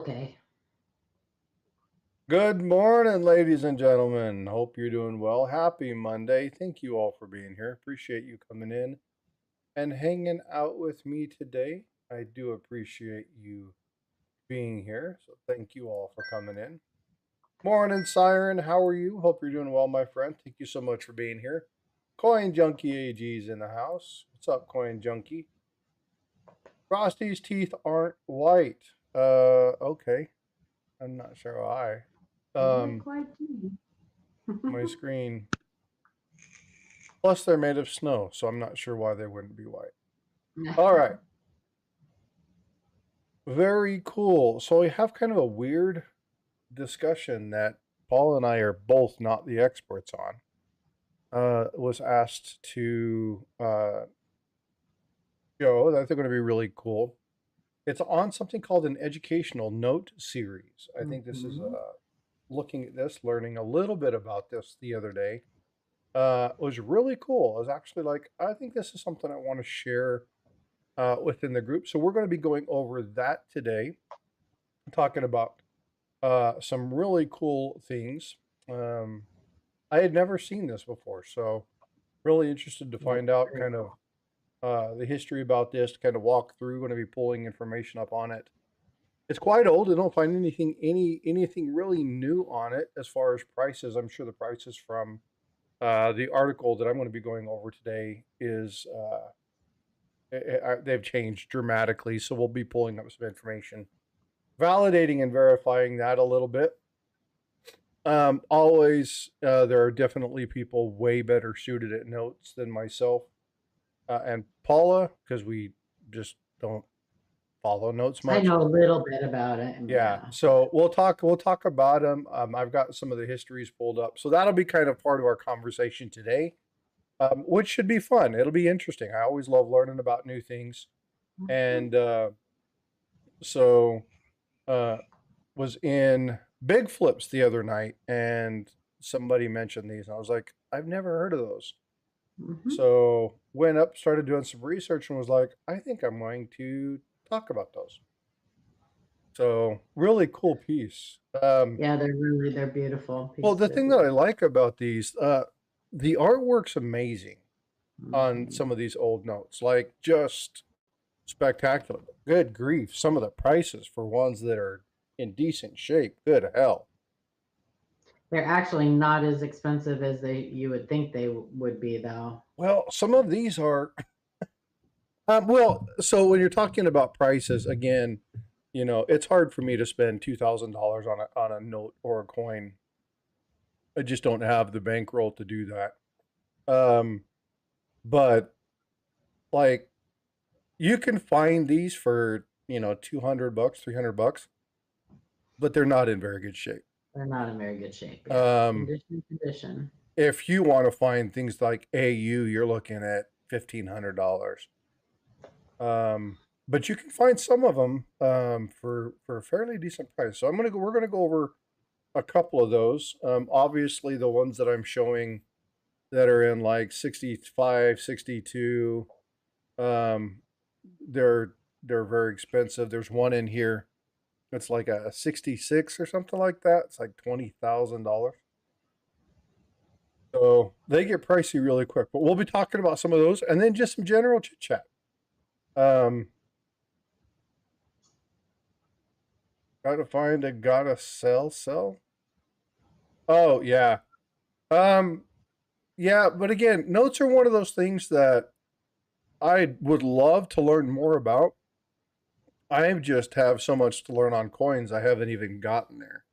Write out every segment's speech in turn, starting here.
Okay. Good morning, ladies and gentlemen. Hope you're doing well. Happy Monday. Thank you all for being here. Appreciate you coming in and hanging out with me today. I do appreciate you being here. So thank you all for coming in. Morning, Siren. How are you? Hope you're doing well, my friend. Thank you so much for being here. Coin Junkie AG's in the house. What's up, Coin Junkie? Frosty's teeth aren't white. Okay. I'm not sure why. They're Um, quite cute. my screen. Plus, they're made of snow, so I'm not sure why they wouldn't be white. All right. Very cool. So we have kind of a weird discussion that Paul and I are both not the experts on. Was asked to show that I think going to be really cool. It's on something called an educational note series. I think this is Mhm. looking at this, learning a little bit about this the other day. Was really cool. I was actually like, I think this is something I want to share within the group. So we're going to be going over that today, talking about some really cool things. Um, I had never seen this before, so really interested to Yeah, find out very kind of cool. the history about this, to kind of walk through. Going to be pulling information up on it. It's quite old. I don't find anything really new on it as far as prices. I'm sure the prices from the article that I'm going to be going over today is they've changed dramatically. So we'll be pulling up some information, validating and verifying that a little bit. Always, there are definitely people way better suited at notes than myself and Paula, because we just don't follow notes I much. know a little bit about it, Yeah, yeah, but so we'll talk about them. I've got some of the histories pulled up, so that'll be kind of part of our conversation today, which should be fun. It'll be interesting. I always love learning about new things, Mhm. and so uh, was in Big Flips the other night, and somebody mentioned these, and I was like, I've never heard of those. Mhm. So went up, started doing some research, and was like, I think I'm going to talk about those. So really cool piece. Yeah, they're beautiful Well, the pieces. thing that I like about these, the artwork's amazing on Mhm. some of these old notes, like just spectacular. Good grief, some of the prices for ones that are in decent shape. Good hell. They're actually not as expensive as you would think they would be, though. Well, some of these are. So when you're talking about prices, again, it's hard for me to spend $2,000 on a note or a coin. I just don't have the bankroll to do that. Um, but like you can find these for 200 bucks, $300, but they're not in very good shape. They're not in very good shape, yeah. Um, Condition. if you want to find things like AU, you're looking at $1,500. Um, but you can find some of them for a fairly decent price. So we're gonna go over a couple of those. Obviously, the ones that I'm showing that are in like 65, 62, um, they're they're very expensive. There's one in here that's like a 66 or something like that. It's like $20,000. So they get pricey really quick. But we'll be talking about some of those and then just some general chit chat. Um, gotta find a gotta sell. Oh yeah. Um, yeah, but again, notes are one of those things that I would love to learn more about. I just have so much to learn on coins. I haven't even gotten there.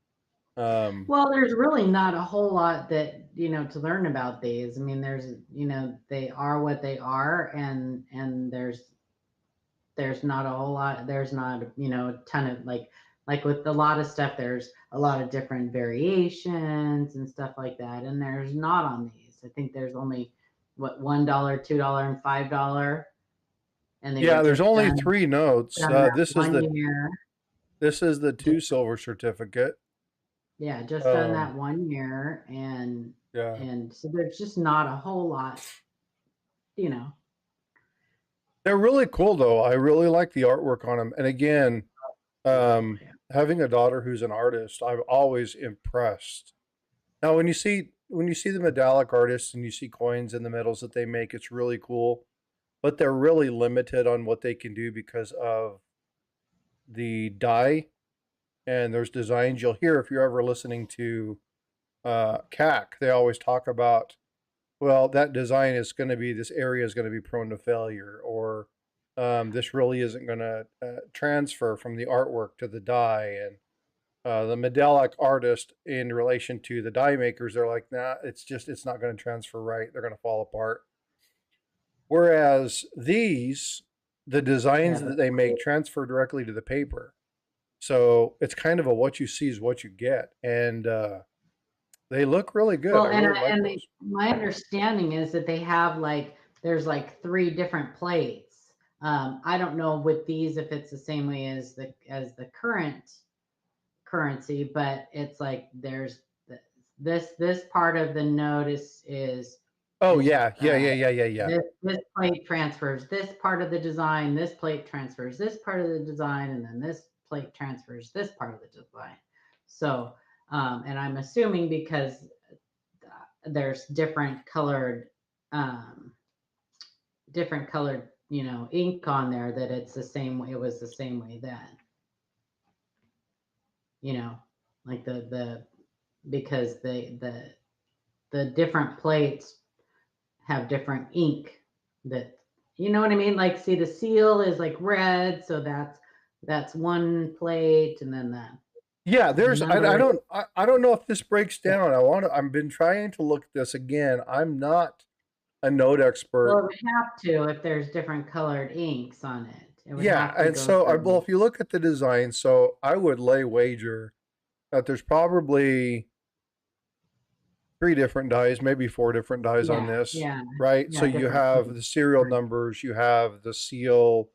Um, Well, there's really not a whole lot that, to learn about these. I mean, they are what they are, and there's not a whole lot, there's not, a ton of, like with a lot of stuff, there's a lot of different variations and stuff like that, and there's not on these. I think there's only what, $1, $2, and $5, and they were yeah, there's just only three notes. done that This is one the year. this is the Just, two silver certificate. yeah, just done Um, that one year, and yeah, so there's just not a whole lot, you know. they're really cool though. I really like the artwork on them. And again, Beautiful, um, yeah. having a daughter who's an artist, I'm always impressed. Now, when you see the medallic artists and you see coins in the metals that they make, it's really cool. But they're really limited on what they can do because of the dye. And there's designs you'll hear if you're ever listening to CAC. They always talk about, well, that design is going to be, this area is going to be prone to failure, or this really isn't going to transfer from the artwork to the dye. And the medallic artist, in relation to the die makers, they're like, nah, it's not going to transfer right. They're going to fall apart. Whereas the designs Yeah. that they make transfer directly to the paper. So it's kind of a what you see is what you get. And they look really good. Well, I really like those. my understanding is that they have there's like three different plates. I don't know with these if it's the same way as the current currency, but it's like there's this part of the node Oh is yeah, yeah, yeah, yeah, yeah, yeah. this plate transfers this part of the design, this plate transfers this part of the design, and then this plate transfers this part of the design. So, and I'm assuming because there's um, different colored, ink on there, that it's the same way. It was the same way then, you know, like because the different plates have different ink that, you know what I mean? Like, see, the seal is like red, so that's one plate, and then Yeah, there's another. I don't know if this breaks down. I've been trying to look at this again. I'm not a node Well, it expert. would have to if there's different colored inks on it. It would Yeah, have to and go so well, through. if you look at the design, so I would lay wager that there's probably three different dies, maybe four different dies on Yeah, this, yeah, right? So yeah, you different have plates. the serial Right. numbers, you have the seal,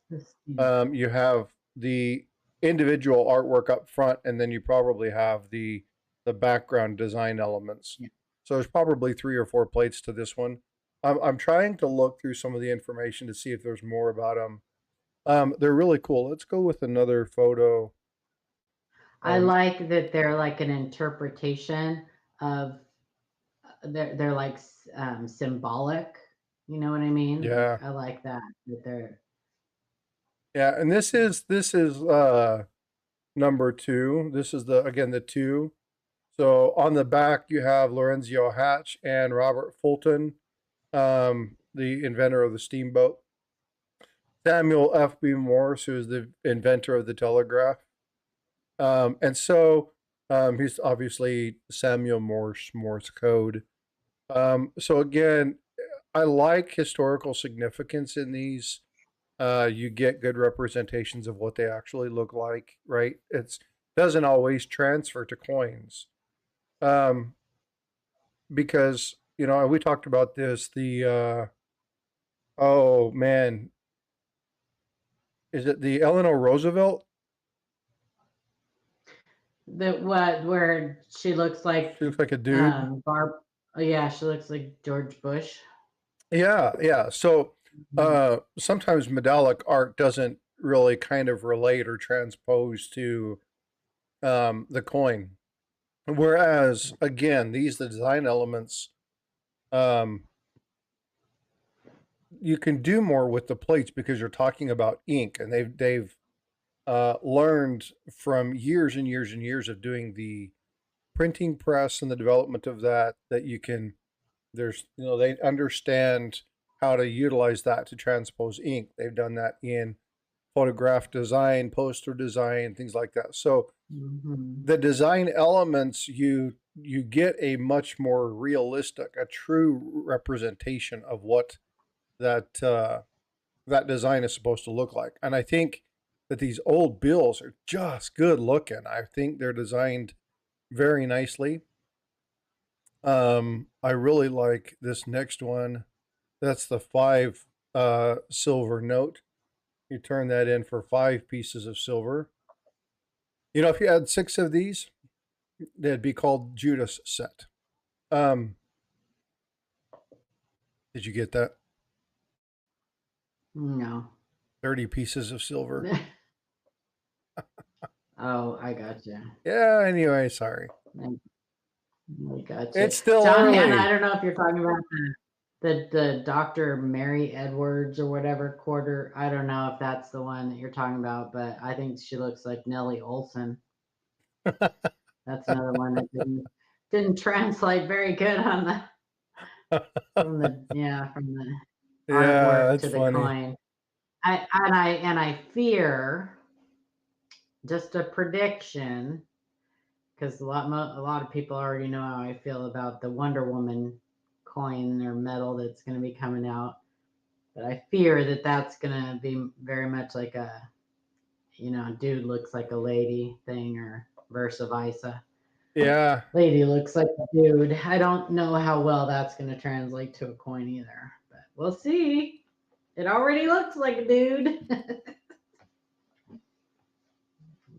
Yeah. you have the individual artwork up front, and then you probably have the background design elements. Yeah. So there's probably three or four plates to this one. I'm trying to look through some of the information to see if there's more about them. They're really cool. Let's go with another photo. I Um, like that they're like an interpretation of they're like symbolic. You know what I mean? Like yeah, I like that they're yeah, and this is number two. This is the again the two. So on the back you have Lorenzo Hatch and Robert Fulton, the inventor of the steamboat. Samuel F.B. Morse, who is the inventor of the telegraph. And so he's obviously Samuel Morse code. So again, I like historical significance in these. You get good representations of what they actually look like, right? It doesn't always transfer to coins. Um, because, we talked about this, oh man, is it the Eleanor Roosevelt? what where she looks like She looks like a dude. Barb. Oh yeah, she looks like George Bush. Yeah, yeah. So Mhm. sometimes medallic art doesn't really kind of relate or transpose to the coin. Whereas again, the design elements, um, you can do more with the plates because you're talking about ink, and they've learned from years and years and years of doing the printing press and the development of that you can they understand how to utilize that to transpose ink. They've done that in photograph design, poster design, things like that. So Mhm. the design elements, you get a much more realistic, a true representation of what that design is supposed to look like. And I think that these old bills are just good looking. I think they're designed very nicely. I really like this next one. That's the five silver note. You turn that in for 5 pieces of silver. If you had 6 of these, they'd be called Judas set. Um, did you get that? No. 30 pieces of silver. Oh, I got you. Yeah, anyway, sorry. I got you. It's still John, and I early. don't know if you're talking about the Dr. Mary Edwards or whatever quarter. I don't know if that's the one that you're talking about, but I think she looks like Nellie Olson. That's another one that didn't translate very good on the from the Yeah, artwork that's to the funny. coin. I fear, just a prediction, because a lot of people already know how I feel about the Wonder Woman coin or metal that's going to be coming out. But I fear that that's going to be very much like a, dude looks like a lady thing, or versa versa. Yeah. Lady looks like a dude. I don't know how well that's going to translate to a coin either, but we'll see. It already looks like a dude.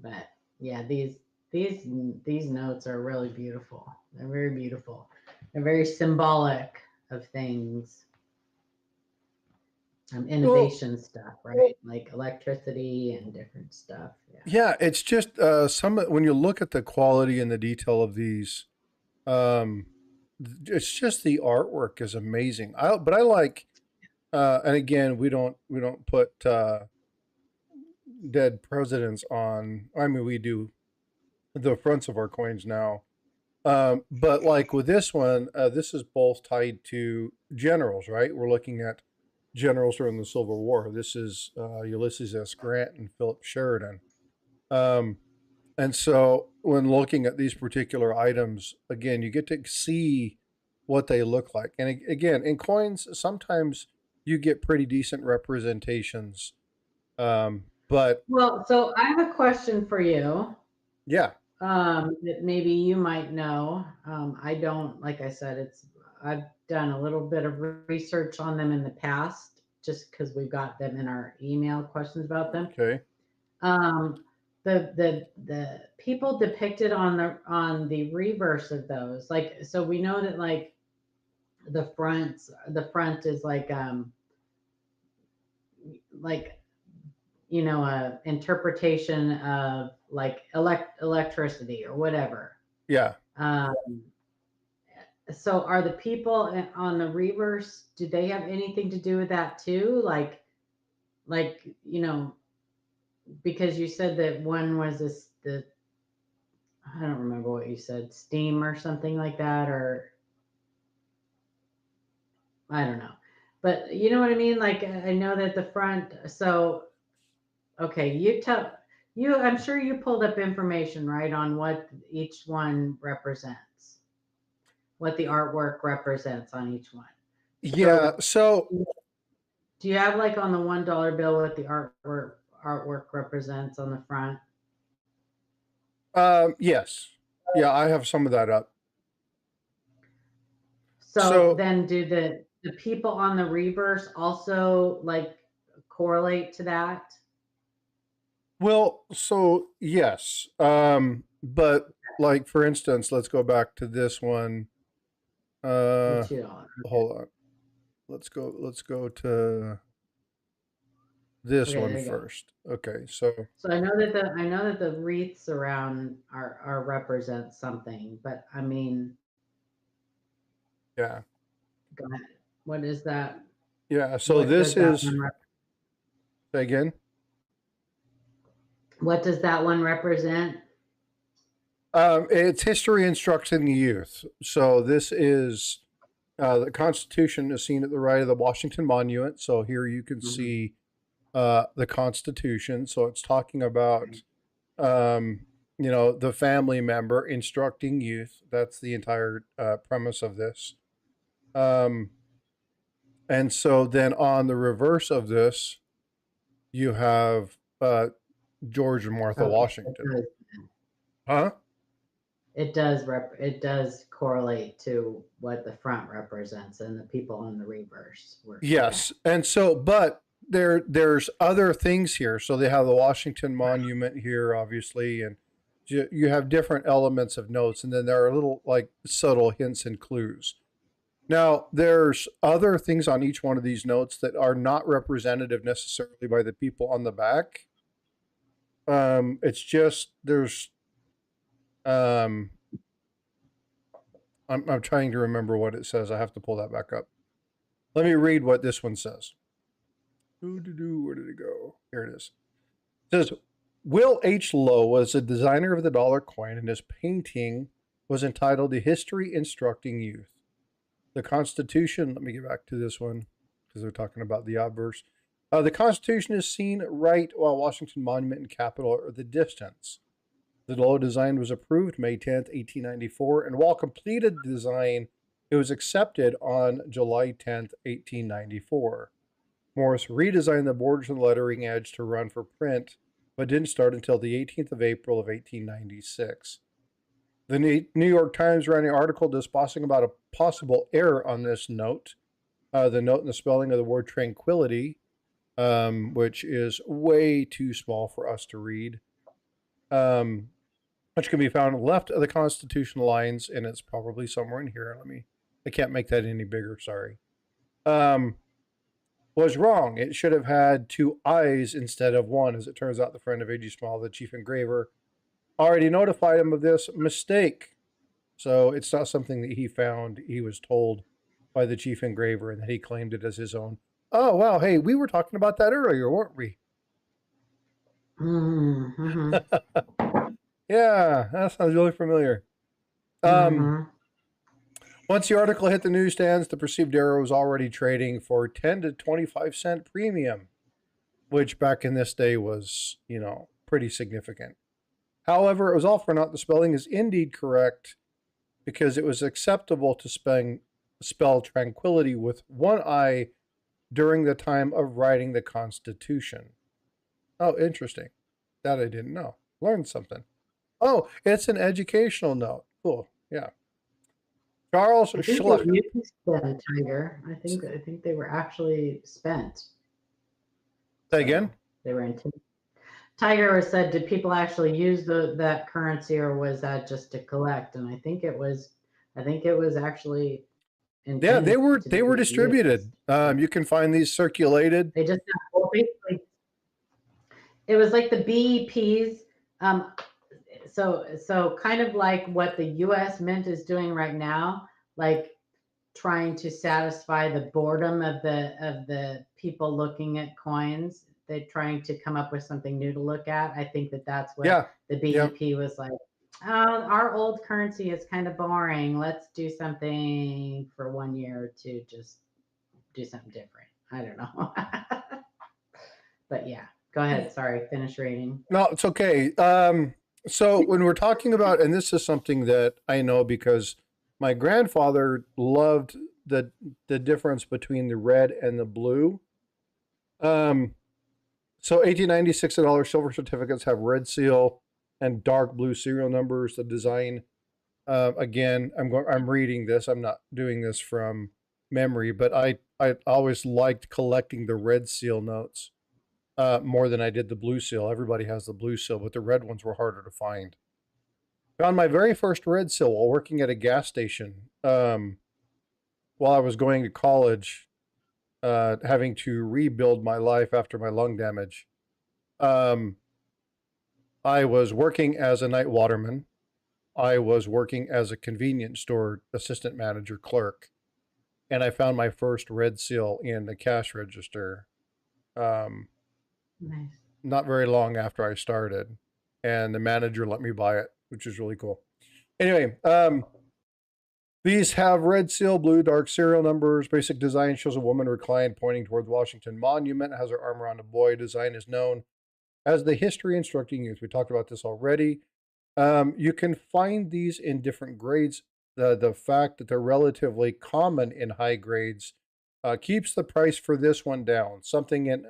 But yeah, these notes are really beautiful. They're very beautiful. They're very symbolic of things. Well, Innovation stuff, right? Like electricity and different stuff. Yeah. yeah, it's just when you look at the quality and the detail of these, um, it's just the artwork is amazing. But I like, and again, we don't put dead presidents on. I mean, we do the fronts of our coins now. But like with this one, this is both tied to generals, right? We're looking at generals during the Civil War. This is Ulysses S. Grant and Philip Sheridan. Um, and so when looking at these particular items, again, you get to see what they look like. And again, in coins, sometimes you get pretty decent representations. But Well, so I have a question for you, yeah, that maybe you might know. I don't, like I said, I've done a little bit of research on them in the past, just because we've got them in our email questions about them. okay. Um, the people depicted on the reverse of those, like, so we know that, like, the front is like, a interpretation of like electricity or whatever. Yeah. um so are the people on the reverse, do they have anything to do with that too, like, because you said that one was the I don't remember what you said, steam or something like that, or I don't know. But you know what I mean? Like, I know that the front, so okay, I'm sure you pulled up information, right, on what each one represents, what the artwork represents on each one. Yeah. So So, do you have, like, on the $1 bill what the artwork represents on the front? yes. Yeah, I have some of that up. So So, then do the people on the reverse also, like, correlate to that? well, so yes. But like for instance, let's go back to this one. The Uh, $2. hold on. Let's go to this Okay, one there you go. first. Okay, so So I know that the wreaths around are represent something, but I mean, yeah. go ahead. What is that? Yeah, so What this does that is one say again. what does that one represent? It's history instructing the youth. So this is the Constitution is seen at the right of the Washington Monument. So here you can Mhm. see the Constitution. So it's talking about um, the family member instructing youth. That's the entire premise of this. Um, and so then on the reverse of this, you have George and Martha Okay, Washington. Huh? it does correlate to what the front represents, and the people on the reverse were okay. Yes. And so, but there's other things here. So they have the Washington Monument here, obviously, and you have different elements of notes, and then there are little like subtle hints and clues. Now, there's other things on each one of these notes that are not representative necessarily by the people on the back. It's just there's um I'm trying to remember what it says. I have to pull that back up. Let me read what this one says. Where did it go? Here it is. It says Will H. Lowe was a designer of the dollar coin, and his painting was entitled "The History Instructing Youth." The Constitution. Let me get back to this one because they're talking about the obverse. The Constitution is seen right while Washington Monument and Capitol are the distance. The Lowe design was approved May 10th, 1894, and while completed design, it was accepted on July 10th, 1894. Morse redesigned the borders and lettering edge to run for print, but didn't start until the 18th of April of 1896. The New York Times ran an article discussing about a possible error on this note. The note in the spelling of the word tranquility, which is way too small for us to read, which can be found left of the constitutional lines, and it's probably somewhere in here. I can't make that any bigger, sorry. Was wrong. It should have had two eyes instead of one. As it turns out, the friend of A.G. Small, the chief engraver, already notified him of this mistake. So it's not something that he found. He was told by the chief engraver, and that he claimed it as his own. Oh, wow. Hey, we were talking about that earlier, weren't we? Mm-hmm. Yeah, that sounds really familiar. Mm-hmm. Once the article hit the newsstands, the perceived error was already trading for 10 to 25-cent premium, which back in this day was, pretty significant. However, it was all for naught. The spelling is indeed correct because it was acceptable to spell tranquility with one I during the time of writing the Constitution. Oh, interesting. That I didn't know. Learned something. Oh, it's an educational note. Cool. Yeah. Charles I think they Schlechter. used them, Tiger. I think they were actually spent. Say again? So they were intended. Tiger was said, did people actually use that currency, or was that just to collect? And I think it was. I think it was actually Yeah, they intended were to they were be distributed. used. So You can find these circulated. they just well, basically it was like the BEPs. Um, so kind of like what the U.S. Mint is doing right now, like trying to satisfy the boredom of the people looking at coins. They're trying to come up with something new to look at. I think that's what Yeah, the yeah. BEP was like. Oh, our old currency is kind of boring. Let's do something for 1 year to just do something different. I don't know. But yeah, go ahead. Sorry, finish reading. No, it's okay. So when we're talking about, and this is something that I know because my grandfather loved the the difference between the red and the blue. Um, so 1896 $1 silver certificates have red seal and dark blue serial numbers. The design, again, I'm reading this. I'm not doing this from memory, but I always liked collecting the red seal notes more than I did the blue seal. Everybody has the blue seal, but the red ones were harder to find. Found my very first red seal while working at a gas station while I was going to college, having to rebuild my life after my lung damage. Um, I was working as a night waterman. I was working as a convenience store assistant manager clerk, and I found my first red seal in the cash register. Um, Nice. not very long after I started, and the manager let me buy it, which is really cool. Anyway, these have red seal, blue, dark serial numbers. Basic design shows a woman reclined pointing toward the Washington Monument, has her arm around a boy. Design is known as the history instructing youth. We talked about this already. You can find these in different grades. The fact that they're relatively common in high grades keeps the price for this one down. Something in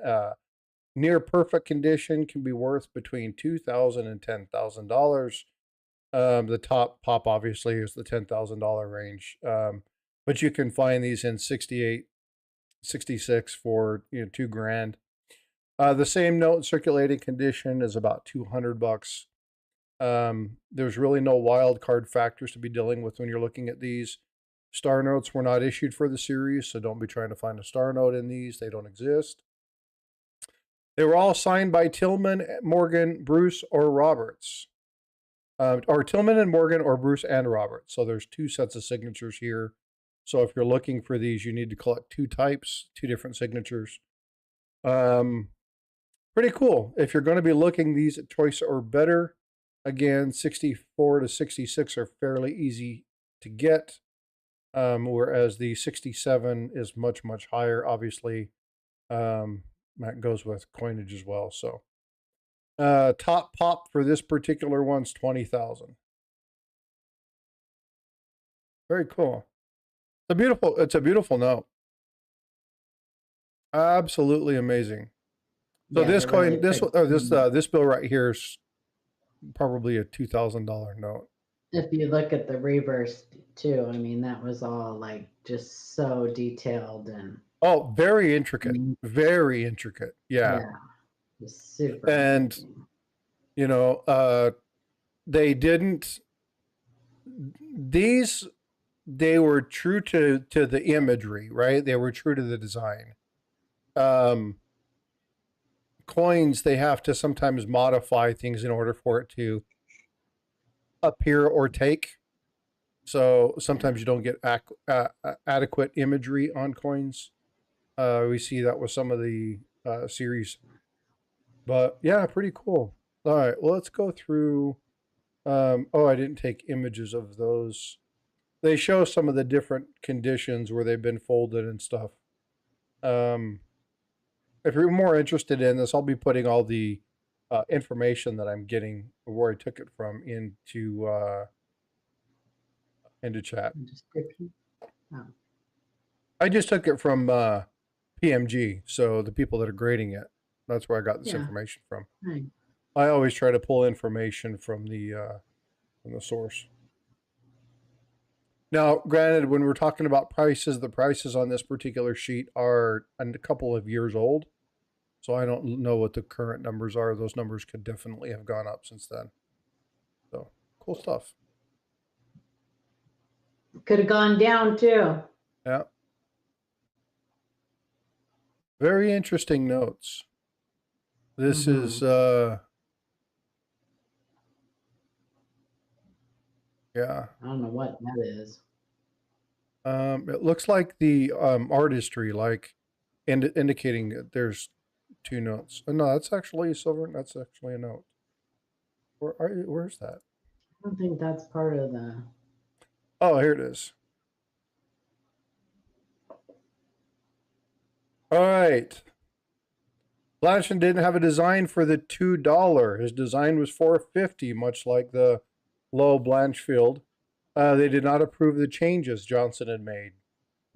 near perfect condition can be worth between $2,000 and $10,000. The top pop obviously is the $10,000 range, but you can find these in 68, 66 for $2,000. The same note in circulating condition is about $200. There's really no wild card factors to be dealing with when you're looking at these. Star notes were not issued for the series, so don't be trying to find a star note in these. They don't exist. They were all signed by Tillman, Morgan, Bruce, or Roberts. Or Tillman and Morgan, or Bruce and Roberts. So there's 2 sets of signatures here. So if you're looking for these, you need to collect 2 types, 2 different signatures. Pretty cool. If you're going to be looking these at choice or better, again, 64 to 66 are fairly easy to get, whereas the 67 is much, much higher. Obviously, that goes with coinage as well. So top pop for this particular one's 20,000. Very cool. It's a beautiful note. Absolutely amazing. So Yeah, this they coin, really this took- this bill right here is probably a $2,000 note. if you look at the reverse too, I mean, that was all like just so detailed and Oh, very intricate. Mhm. Very intricate. Yeah. just super And amazing. you know, they didn't these they were true to the imagery, right? They were true to the design. Coins, they have to sometimes modify things in order for it to appear or take. So sometimes you don't get adequate imagery on coins. We see that with some of the series. But yeah, pretty cool. All right, well, let's go through. Oh, I didn't take images of those. They show some of the different conditions where they've been folded and stuff. If you're more interested in this, I'll be putting all the information that I'm getting, where I took it from, into chat. Description. Oh. I just took it from PMG, so the people that are grading it. That's where I got this Yeah. information from. Right. I always try to pull information from the source. Now, granted, when we're talking about prices, the prices on this particular sheet are a couple of years old, so I don't know what the current numbers are. Those numbers could definitely have gone up since then. So, cool stuff. Could have gone down too. Yeah. Very interesting notes. This is yeah. I don't know what that is. It looks like the artistry, like indicating that there's 2 notes. No, that's actually a silver. That's actually a note. Where's that? I don't think that's part of the. Oh, here it is. All right. Blanchard didn't have a design for the $2. His design was $4.50, much like the low Blanchfield. They did not approve the changes Johnson had made.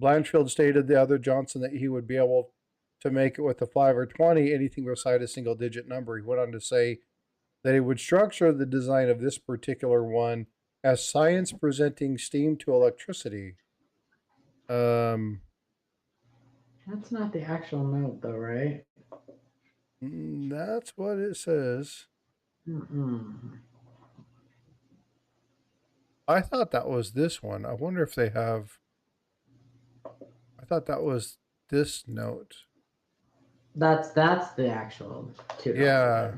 Blanchfield stated the other Johnson that he would be able to make it with a 5 or 20, anything beside a single-digit number. He went on to say that he would structure the design of this particular one as science presenting steam to electricity. That's not the actual note, though, right? That's what it says. I thought that was this one. I wonder if they have. I thought that was this note. That's the actual $2. Yeah.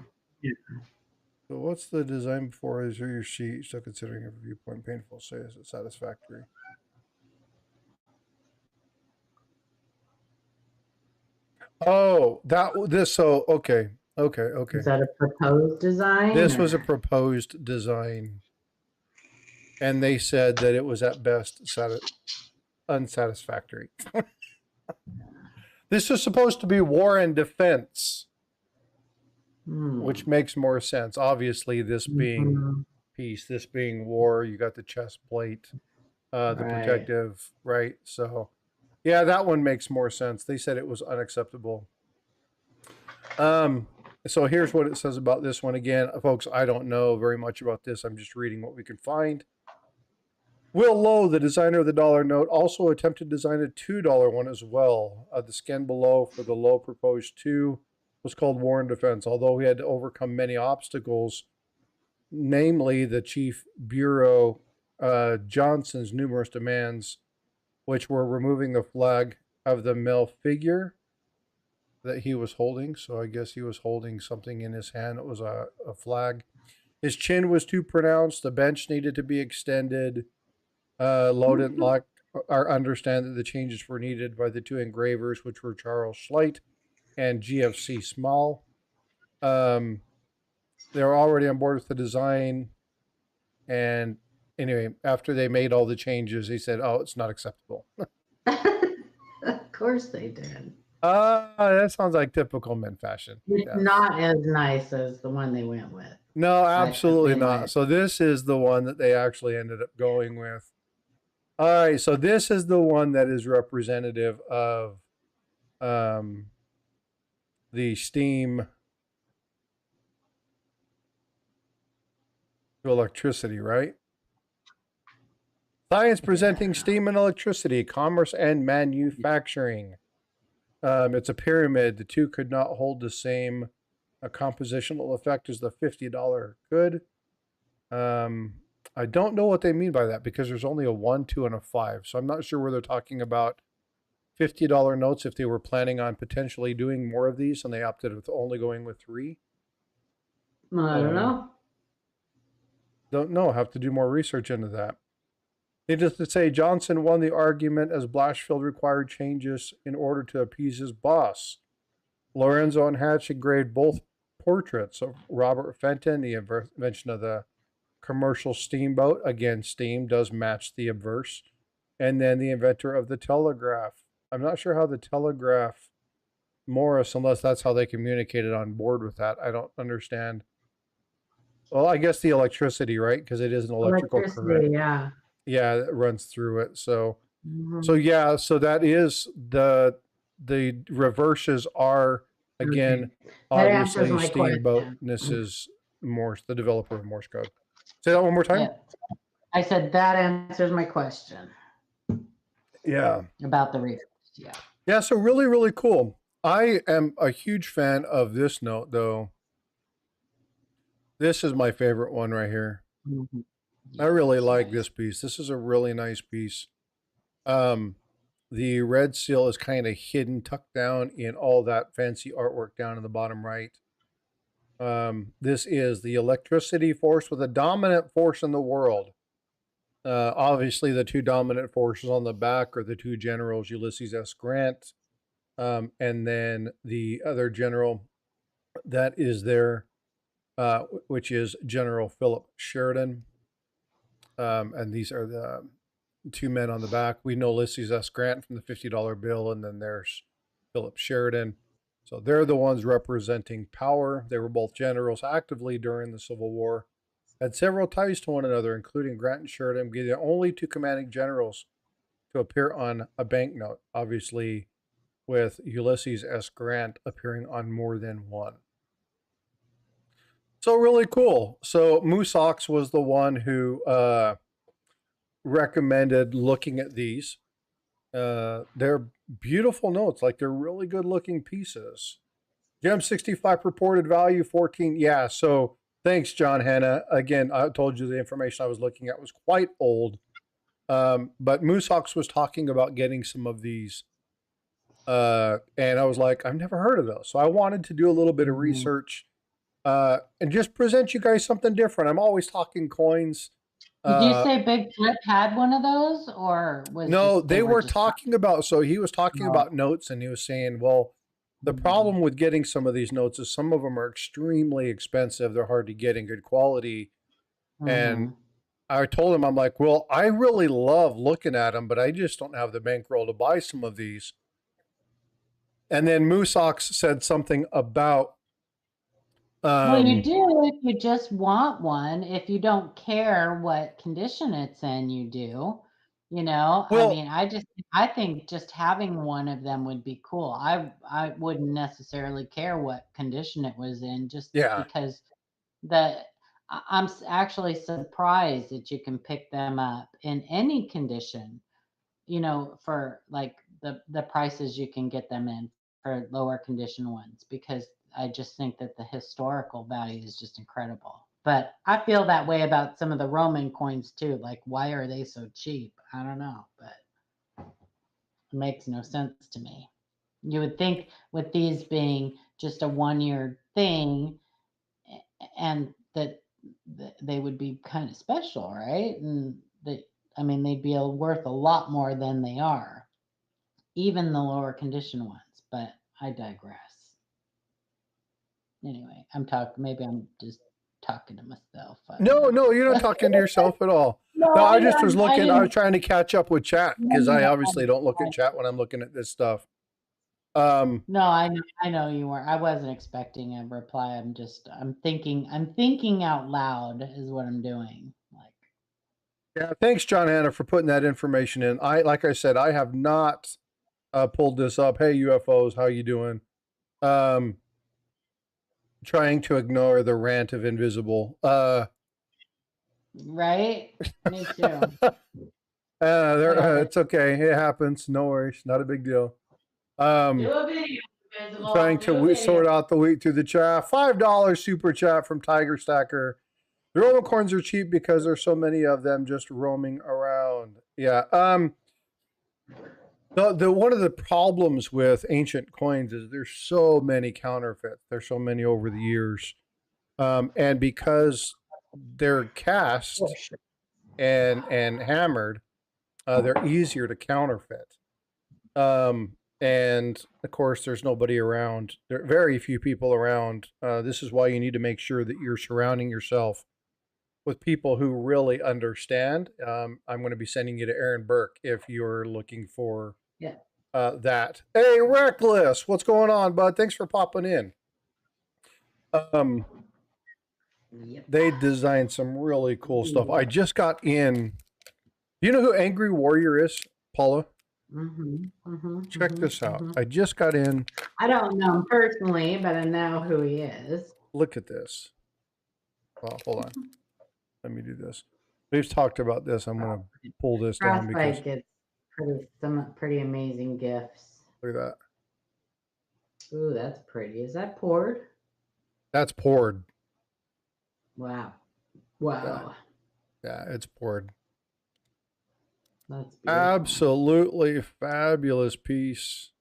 So what's the design before? Is your sheet still considering a viewpoint painful? Say, is it satisfactory? Oh, this. So okay. Is that a proposed design? This was a proposed design, and they said that it was at best unsatisfactory. This is supposed to be war and defense, which makes more sense. Obviously, this being peace, this being war. You got the chest plate, the protective, right? So, yeah, that one makes more sense. They said it was unacceptable. So here's what it says about this one. Again, folks, I don't know very much about this. I'm just reading what we can find. Will Lowe, the designer of the dollar note, also attempted to design a $2 one as well. The scan below for the Lowe proposed 2 was called War and Defense, although he had to overcome many obstacles, namely the Chief Bureau Johnson's numerous demands, which were removing the flag of the male figure, that he was holding. So I guess he was holding something in his hand. It was a flag. His chin was too pronounced. The bench needed to be extended. Lowe didn't like or understand that the changes were needed by the two engravers, which were Charles Schleight and GFC Small. They were already on board with the design. And anyway, after they made all the changes, he said, "Oh, it's not acceptable." Of course they did. That sounds like typical men fashion. It's Yes. not as nice as the one they went with. No, absolutely in my not. So this is the one that they actually ended up going with. All right, so this is the one that is representative of the steam to electricity, right? Science presenting steam and electricity, commerce and manufacturing. It's a pyramid. The two could not hold the same compositional effect as the $50 could. I don't know what they mean by that because there's only a 1, 2, and a 5. So I'm not sure where they're talking about $50 notes if they were planning on potentially doing more of these and they opted with only going with 3. I don't know. Don't know. Have to do more research into that. Needless to say, Johnson won the argument as Blashfield required changes in order to appease his boss. Lorenzo and Hatch engraved both portraits of Robert Fenton, the invention of the commercial steamboat. Again, steam does match the obverse. And then the inventor of the telegraph. I'm not sure how the telegraph Morse, unless that's how they communicated on board with that. I don't understand. Well, I guess the electricity, right? Because it is an electrical current. Yeah. Yeah, it runs through it. So yeah, so that is the reverses are again obviously steamboat. And this is Morse, the developer of Morse code. Say that one more time. Yeah. I said that answers my question. Yeah. About the reverse. Yeah. Yeah, so really, really cool. I am a huge fan of this note, though. This is my favorite one right here. I really like this piece. This is a really nice piece. The red seal is kind of hidden, tucked down in all that fancy artwork down in the bottom right. This is the electricity force with a dominant force in the world. Obviously, the two dominant forces on the back are the two generals, Ulysses S. Grant, and then the other general that is there, which is General Philip Sheridan. And these are the two men on the back. We know Ulysses S. Grant from the $50 bill, and then there's Philip Sheridan. So they're the ones representing power. They were both generals actively during the Civil War, had several ties to one another, including Grant and Sheridan being the only two commanding generals to appear on a banknote, obviously with Ulysses S. Grant appearing on more than one. So really cool. So Moose Ox was the one who recommended looking at these. They're beautiful notes, like they're really good looking pieces. Gem 65 purported value 14. Yeah, so thanks, John Hanna. Again, I told you the information I was looking at was quite old. But Moose Hawks was talking about getting some of these. And I was like, I've never heard of those. So I wanted to do a little bit of research and just present you guys something different. I'm always talking coins. Did you say Big Flip had one of those, or was no? They were talking about. So he was talking about notes, and he was saying, "Well, the problem with getting some of these notes is some of them are extremely expensive. They're hard to get in good quality." And I told him, I'm like, "Well, I really love looking at them, but I just don't have the bankroll to buy some of these." And then Moose Ox said something about. Well, you do if you just want one. If you don't care what condition it's in, you do. You know, well, I mean, I think just having one of them would be cool. I wouldn't necessarily care what condition it was in, just because I'm actually surprised that you can pick them up in any condition, you know, for like the prices you can get them in for lower condition ones, because I just think that the historical value is just incredible. But I feel that way about some of the Roman coins too. Like, why are they so cheap? I don't know, but it makes no sense to me. You would think with these being just a 1 year thing, and that they would be kind of special, right? And that, I mean, they'd be worth a lot more than they are, even the lower condition ones. But I digress. Anyway, I'm talking. Maybe I'm just talking to myself. I don't No, know. no, you're not talking to yourself at all. No, No, I just was I looking, I was didn't. trying to catch up with chat No, because I no, obviously don't look at chat when I'm looking at this stuff. no, I know you weren't. I wasn't expecting a reply. I'm thinking out loud is what I'm doing. Like, Yeah, thanks, John Hanna, for putting that information in. Like I said, I have not pulled this up. Hey, UFOs, how you doing? Trying to ignore the rant of Invisible. right? Me too. It's okay. It happens. No worries. Not a big deal. Do a video, Invisible. Trying Do a to video. sort out the wheat through the chat. $5 super chat from Tiger Stacker. The Roman coins are cheap because there's so many of them just roaming around. Yeah. The one of the problems with ancient coins is there's so many counterfeits. There's so many over the years, and because they're cast and hammered, they're easier to counterfeit. And of course, there's nobody around. There are very few people around. This is why you need to make sure that you're surrounding yourself with people who really understand. I'm going to be sending you to Aaron Burke if you're looking for that. Hey, Reckless, what's going on, bud? Thanks for popping in. They designed some really cool stuff. I just got in. Do you know who Angry Warrior is, Paula? Check this out. I just got in. I don't know him personally, but I know who he is. Look at this. Oh, hold on. Let me do this. We've talked about this. I'm going to pull this down because gets some pretty amazing gifts. Look at that. Ooh, that's pretty. Is that poured? That's poured. Wow. Wow. Yeah, it's poured. That's beautiful. Absolutely fabulous piece.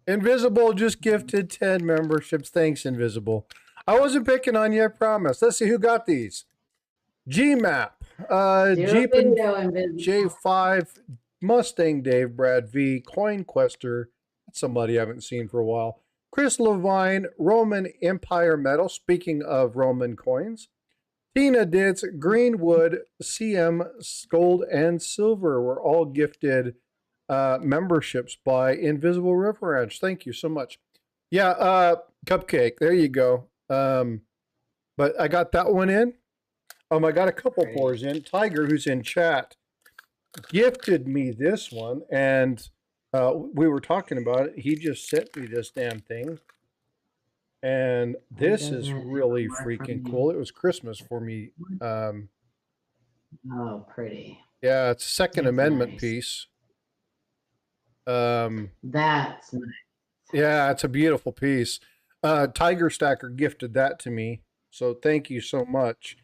Invisible just gifted 10 memberships. Thanks, Invisible. I wasn't picking on you, I promise. Let's see who got these. GMAP, Jeep and J5, Mustang Dave, Brad V, Coin Quester, somebody I haven't seen for a while. Chris Levine, Roman Empire Medal, speaking of Roman coins. Tina Ditz, Greenwood, CM, Gold, and Silver were all gifted memberships by Invisible River Ranch. Thank you so much. Yeah, Cupcake, there you go. But I got that one in. I got a couple pours in. Tiger, who's in chat, gifted me this one, and we were talking about it. He just sent me this damn thing. And this is really freaking cool. It was Christmas for me. Oh, pretty. Yeah, it's a Second Amendment piece. That's nice. Yeah, it's a beautiful piece. Tiger Stacker gifted that to me. So thank you so much.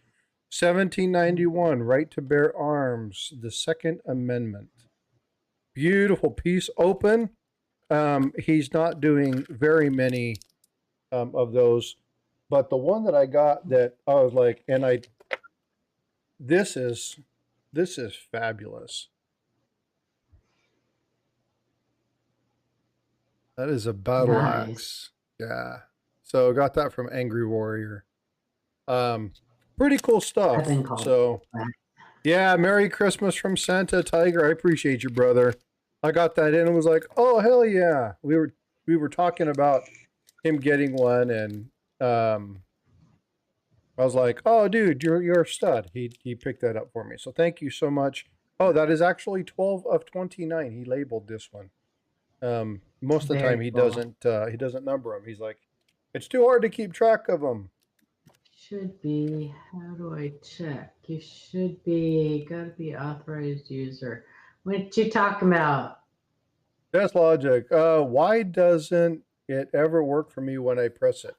1791, right to bear arms, the Second Amendment. Beautiful piece, open. He's not doing very many of those, but the one that I got that I was like, this is fabulous. That is a battle axe. Yeah. So got that from Angry Warrior. Pretty cool stuff. So yeah, Merry Christmas from Santa Tiger. I appreciate you, brother. I got that in and was like, oh hell yeah. We were talking about him getting one, and I was like, oh dude, you're a stud. He picked that up for me. So thank you so much. Oh, that is actually 12 of 29. He labeled this one. Most of the time he doesn't number them. He's like, it's too hard to keep track of them. Should be. How do I check? You should be. Got to be authorized user. What you talking about? That's logic. Why doesn't it ever work for me when I press it?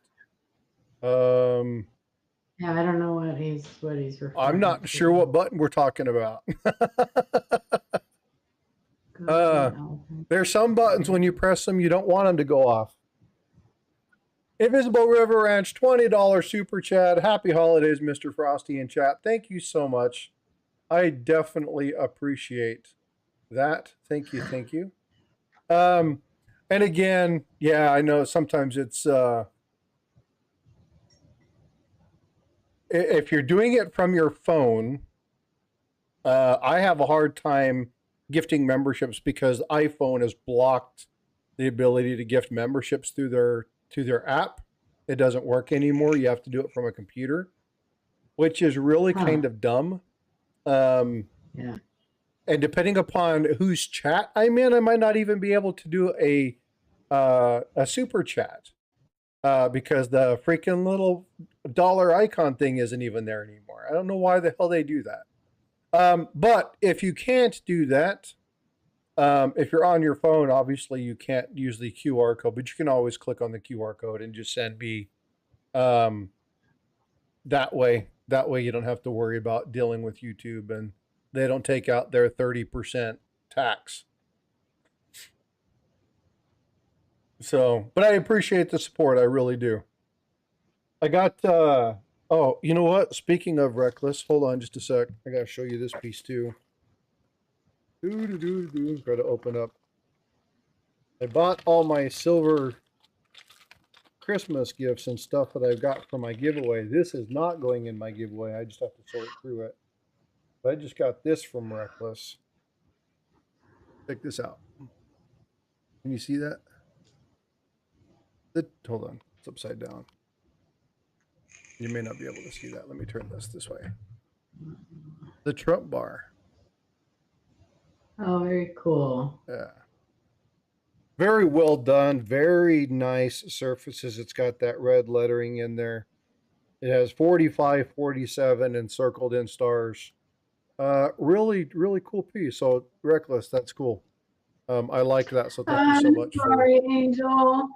Yeah, I don't know what he's referring I'm not sure what button we're talking about. There's some buttons when you press them, you don't want them to go off. Invisible River Ranch, $20 super chat. Happy holidays, Mr. Frosty and chat. Thank you so much. I definitely appreciate that. Thank you. Thank you. And again, yeah, I know sometimes it's if you're doing it from your phone, I have a hard time gifting memberships because iPhone has blocked the ability to gift memberships through their app. It doesn't work anymore. You have to do it from a computer, which is really kind of dumb. Yeah. And depending upon whose chat I'm in, I might not even be able to do a super chat because the freaking little dollar icon thing isn't even there anymore. I don't know why the hell they do that. But if you can't do that, if you're on your phone, obviously you can't use the QR code, but you can always click on the QR code and just send me that way. That way you don't have to worry about dealing with YouTube and they don't take out their 30% tax. So, but I appreciate the support. I really do. I got, oh, you know what? Speaking of reckless, hold on just a sec. I got to show you this piece too. Try to open up. I bought all my silver Christmas gifts and stuff that I've got for my giveaway. This is not going in my giveaway. I just have to sort through it. But I just got this from Reckless. Check this out. Can you see that? Hold on. It's upside down. You may not be able to see that. Let me turn this way. The Trump bar. Oh, very cool. Yeah. Very well done. Very nice surfaces. It's got that red lettering in there. It has 45, 47 encircled in stars. Really, really cool piece. So Reckless, that's cool. I like that. So thank you so much. Sorry, Angel.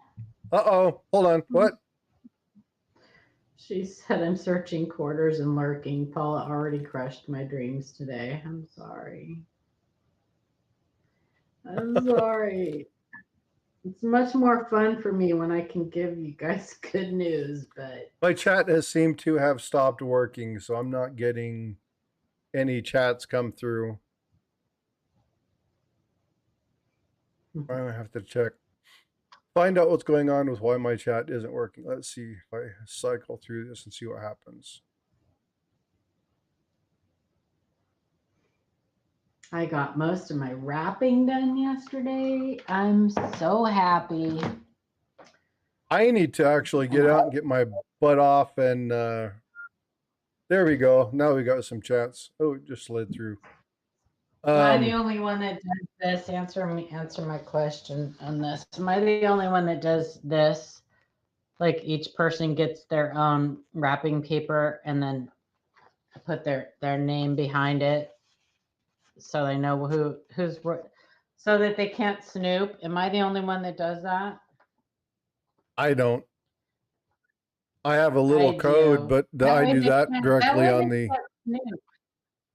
Uh-oh. Hold on. What? She said I'm searching quarters and lurking. Paula already crushed my dreams today. I'm sorry. I'm sorry. It's much more fun for me when I can give you guys good news, but my chat has seemed to have stopped working, so I'm not getting any chats come through. I have to check. Find out what's going on with why my chat isn't working. Let's see if I cycle through this and see what happens. I got most of my wrapping done yesterday. I'm so happy. I need to actually get out and get my butt off and there we go. Now we got some chats. Oh, it just slid through. Am I the only one that does this? Answer my question on this. Am I the only one that does this? Like each person gets their own wrapping paper and then put their name behind it so they know who's so that they can't snoop. Am I the only one that does that? I don't. I have a little code, but I do that directly on the.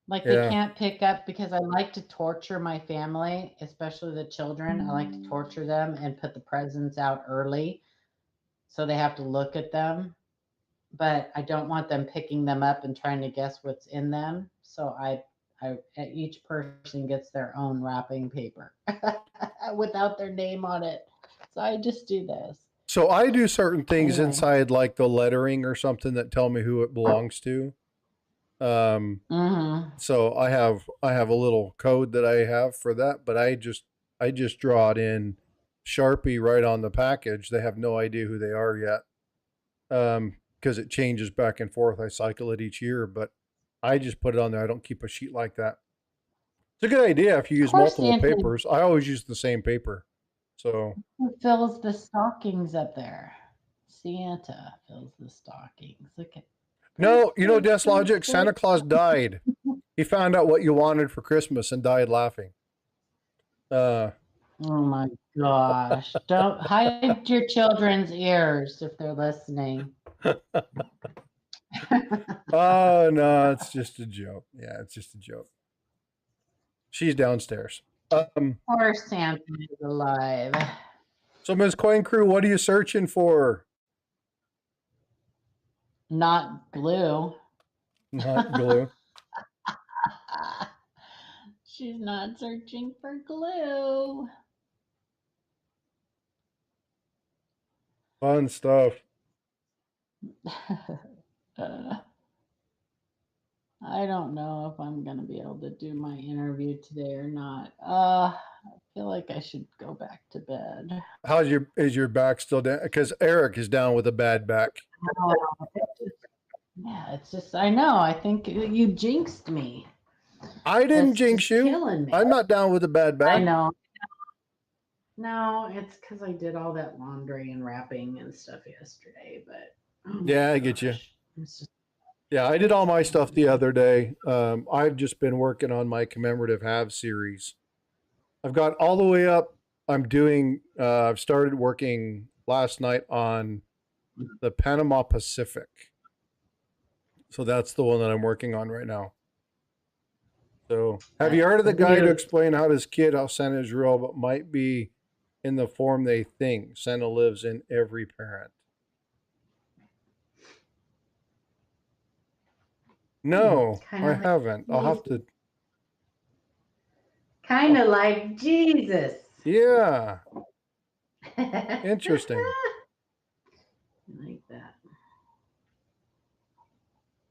Like they can't pick up because I like to torture my family, especially the children. I like to torture them and put the presents out early so they have to look at them. But I don't want them picking them up and trying to guess what's in them. So each person gets their own wrapping paper without their name on it. So I just do this. So I do certain things inside like the lettering or something that tell me who it belongs to. So I have a little code that I have for that, but I just draw it in Sharpie right on the package. They have no idea who they are yet. Because it changes back and forth. I cycle it each year, but I just put it on there. I don't keep a sheet like that. It's a good idea if you use multiple papers. I always use the same paper. So who fills the stockings up there? Santa fills the stockings. Look at. No, you know, Desk Logic, Santa Claus died. He found out what you wanted for Christmas and died laughing. Oh my gosh. Don't hide your children's ears if they're listening. Oh, no, it's just a joke. Yeah, it's just a joke. She's downstairs. Poor Santa is alive. So Ms. Coin Crew, what are you searching for? Not glue. Not glue. She's not searching for glue. Fun stuff. I don't know if I'm going to be able to do my interview today or not. I feel like I should go back to bed. Is your back still down? Because Eric is down with a bad back. Yeah, it's just, I know. I think you jinxed me. I didn't It's jinx you. killing me. I'm not down with a bad back. I know. No, it's because I did all that laundry and wrapping and stuff yesterday. But yeah, I get you. Just, yeah, I did all my stuff the other day. I've just been working on my commemorative halves series. I've got all the way up. I've started working last night on the Panama Pacific. So that's the one that I'm working on right now. So have you heard of the guy to explain how this kid, how Santa is real, but might be in the form they think? Santa lives in every parent. No, I haven't. I'll have to. Kind of like Jesus. Yeah. Interesting. I like that.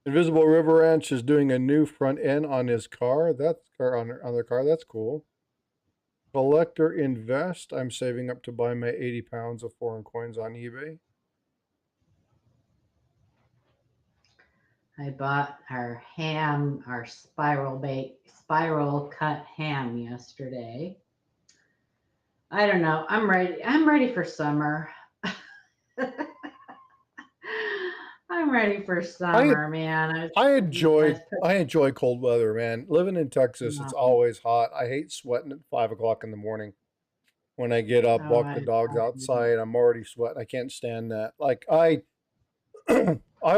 Invisible River Ranch is doing a new front end on his car. On their car. That's cool. Collector Invest. I'm saving up to buy my 80 pounds of foreign coins on eBay. I bought our ham, our spiral cut ham yesterday. I don't know. I'm ready. I'm ready for summer. I'm ready for summer, man. I enjoy cold weather, man. Living in Texas, it's always hot. I hate sweating at 5 o'clock in the morning. When I get up, walk the dogs outside, I'm already sweating. I can't stand that. Like I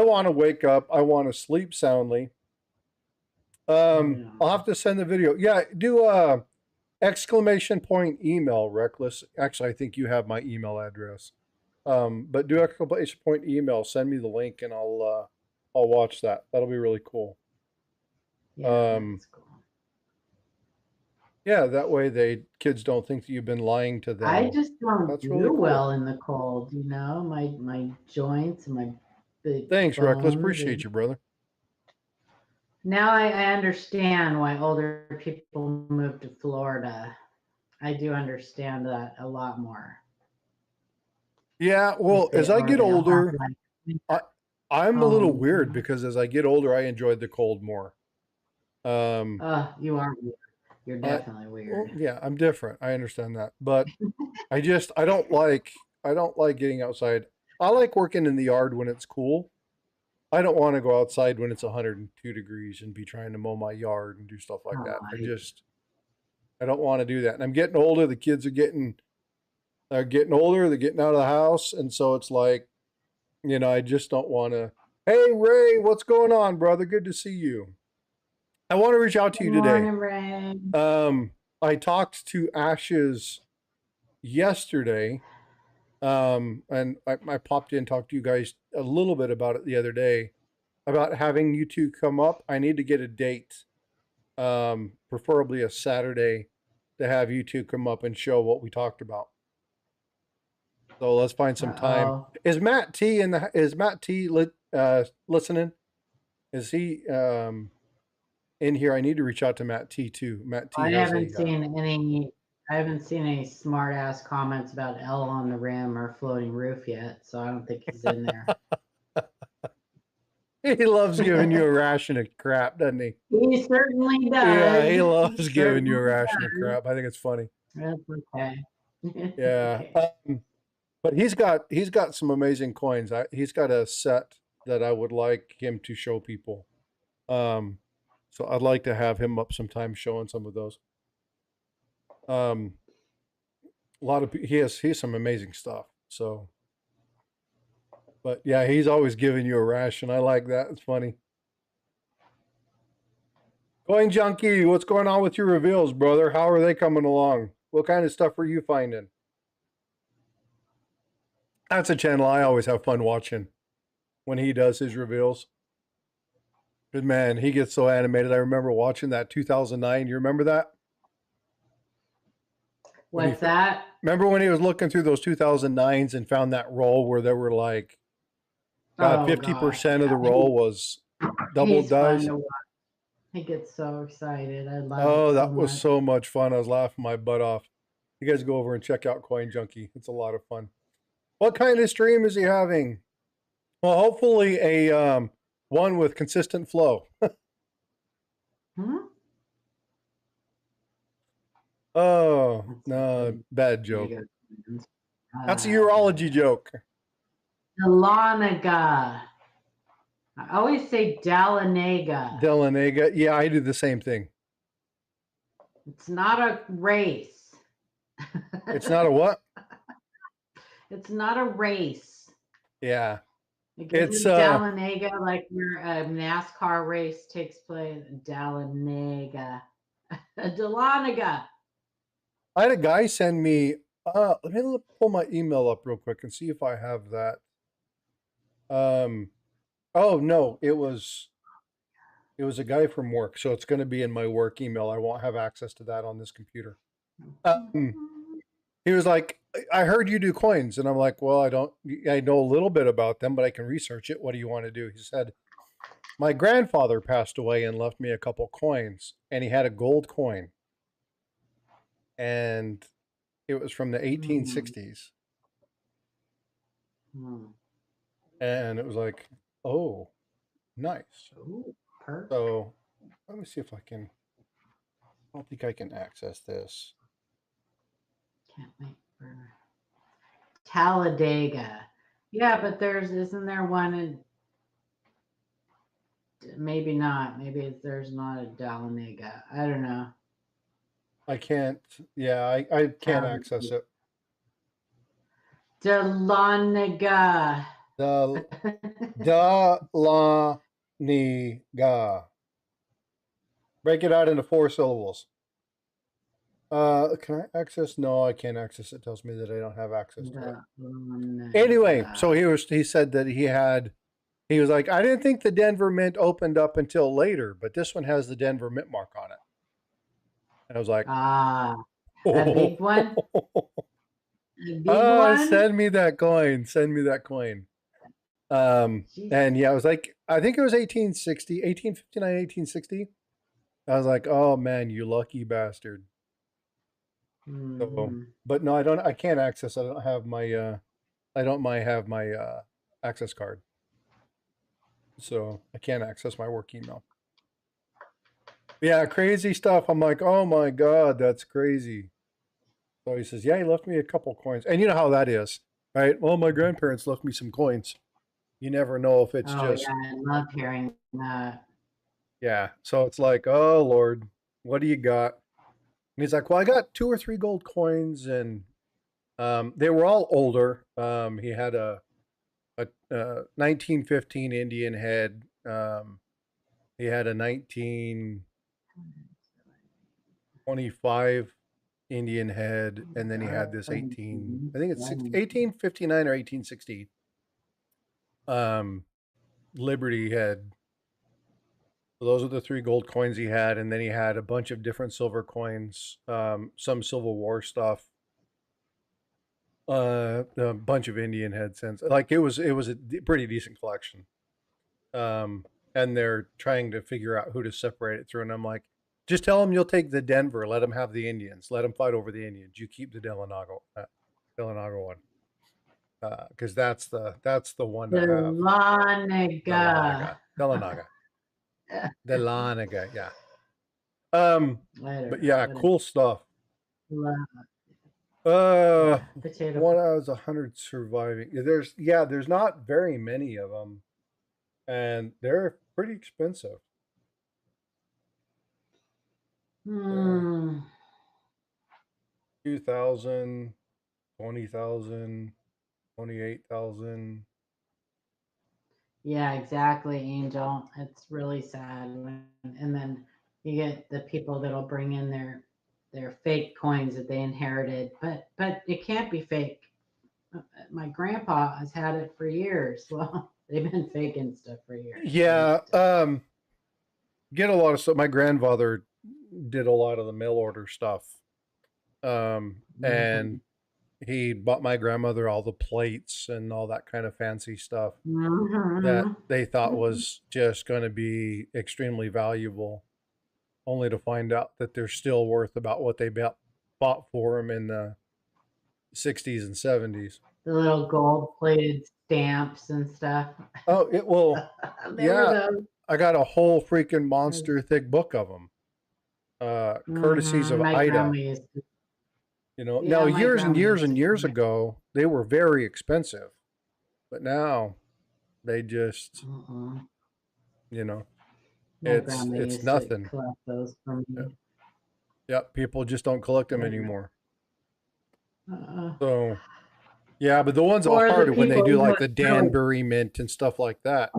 want to wake up. I want to sleep soundly. I'll have to send the video. Yeah, do exclamation point email, Reckless. Actually, I think you have my email address. But do exclamation point email. Send me the link, and I'll watch that. That'll be really cool. Yeah, that's cool. Yeah, that way kids don't think that you've been lying to them. I just don't do well in the cold, you know. My joints and my big Thanks, Reckless. Appreciate you, brother. Now I understand why older people move to Florida. I do understand that a lot more. Yeah, well, as I get older, I'm a little weird because as I get older, I enjoyed the cold more. You are weird. You're definitely weird. Well, yeah, I'm different. I understand that, but I don't like getting outside. I like working in the yard when it's cool. I don't want to go outside when it's 102 degrees and be trying to mow my yard and do stuff like that. I don't want to do that. And I'm getting older. The kids are getting older. They're getting out of the house. And so it's like, you know, I just don't want to. Hey, Ray, what's going on, brother? Good to see you. I want to reach out to you today. Morning, Ray. I talked to Ashes yesterday. And I popped in and talked to you guys a little bit about it the other day about having you two come up. I need to get a date, preferably a Saturday, to have you two come up and show what we talked about. So let's find some time. Is Matt T listening? Is he in here? I need to reach out to Matt T too. Matt T. I haven't seen any smart ass comments about L on the rim or floating roof yet, so I don't think he's in there. He loves giving you a ration of crap, doesn't he? He certainly does. Yeah, he loves giving you a ration of crap. I think it's funny. That's okay. Yeah. But he's got some amazing coins. He's got a set that I would like him to show people. So I'd like to have him up sometime showing some of those. He has some amazing stuff. So, but yeah, he's always giving you a ration. I like that. It's funny. Coin Junkie, what's going on with your reveals, brother? How are they coming along? What kind of stuff are you finding? That's a channel I always have fun watching when he does his reveals. Good man, he gets so animated. I remember watching that 2009. You remember that? What's that? Remember when he was looking through those 2009s and found that roll where there were like, God, 50% of the roll was double dice? Fun to watch. He gets so excited. I love Oh, it so that was much. so much fun. I was laughing my butt off. You guys go over and check out Coin Junkie. It's a lot of fun. What kind of stream is he having? Well, hopefully a one with consistent flow. Oh, no, bad joke. That's a urology joke. Dahlonega. I always say Dahlonega. Dahlonega. Yeah, I do the same thing. It's not a race. It's not a what? It's not a race. Yeah. It's Dahlonega, like where a NASCAR race takes place. Dahlonega. Dahlonega. I had a guy send me, let me pull my email up real quick and see if I have that. Oh no, it was a guy from work, so it's going to be in my work email. I won't have access to that on this computer. He was like, I heard you do coins. And I'm like, well, I know a little bit about them, but I can research it. What do you want to do? He said, my grandfather passed away and left me a couple coins, and he had a gold coin. And it was from the 1860s. And it was like, oh, nice. Ooh, perfect. So let me see if I can, I don't think I can access this. Can't wait for Talladega. Yeah, but isn't there one in, maybe not. Maybe there's not a Dahlonega. I don't know. I can't, yeah, I can't access it. Dahlonega. Dahlonega. Break it out into 4 syllables. Can I access? No, I can't access it. It tells me that I don't have access to it. Anyway, so he said that he was like, I didn't think the Denver Mint opened up until later, but this one has the Denver Mint mark on it. And I was like, a big one? A big one? Send me that coin. Send me that coin. And yeah, I was like, I think it was 1859, 1860. I was like, oh man, you lucky bastard. So, but no, I can't access. I don't have my, have my access card. So I can't access my work email. Yeah, crazy stuff. I'm like, oh my God, that's crazy. So he says, yeah, he left me a couple coins. And you know how that is, right? Well, my grandparents left me some coins. You never know if it's just. Yeah, I love hearing that. Yeah. So it's like, oh Lord, what do you got? And he's like, well, I got 2 or 3 gold coins, and they were all older. He had a 1915 Indian head. He had a 1925 Indian head, and then he had this 1859 or 1860 Liberty head. So those are the 3 gold coins he had, and then he had a bunch of different silver coins, some Civil War stuff, a bunch of Indian head cents. Like it was a pretty decent collection. And they're trying to figure out who to separate it through, and I'm like, just tell them you'll take the Denver, let them have the Indians, let them fight over the Indians. You keep the Delanago one, because that's the one to have. Delanaga. Delanaga, yeah. But yeah, cool stuff. When I was 100 surviving, there's not very many of them, and they're pretty expensive. 2,000, 20,000, 28,000. Yeah, exactly, Angel. It's really sad. And then, You get the people that'll bring in their fake coins that they inherited, but it can't be fake. My grandpa has had it for years. Well, they've been faking stuff for years. Yeah. Get a lot of stuff. My grandfather did a lot of the mail order stuff. And he bought my grandmother all the plates and all that kind of fancy stuff that they thought was just going to be extremely valuable, only to find out that they're still worth about what they bought for them in the 60s and 70s. The little gold-plated stamps and stuff. Oh, it will. Yeah, Those. I got a whole freaking monster thick book of them. Courtesies of My Ida. grandma used to. You know, Yeah, now my years and grandma years used and to years collect. ago, they were very expensive, but now they just, you know, My grandma it's used to nothing. collect those for Yeah. me. Yep, people just don't collect them Yeah. anymore. Uh, So, yeah, but the ones that or are the hard are when they people do who like the have really, Danbury mint and stuff like that,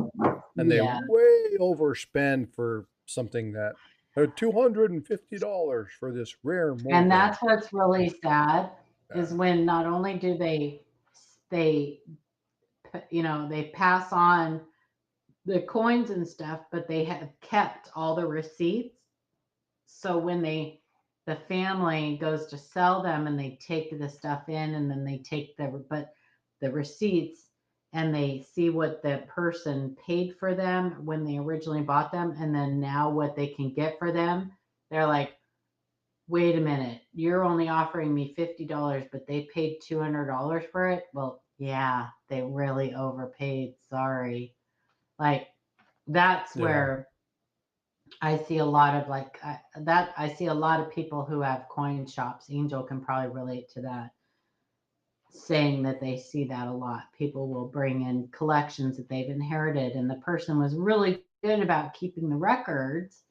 and they yeah, way overspend for something that $250 for this rare and Morgan. that's what's really sad is Yeah. when not only do they they pass on the coins and stuff, but they have kept all the receipts. So when the family goes to sell them and they take the stuff in and then they take the receipts and they see what the person paid for them when they originally bought them and then now what they can get for them, they're like, wait a minute, you're only offering me $50, but they paid $200 for it. Well, yeah, they really overpaid. Sorry. Like that's Yeah. where I see a lot of I see a lot of people who have coin shops. Angel can probably relate to that, saying that they see that a lot. People will bring in collections that they've inherited, and the person was really good about keeping the records,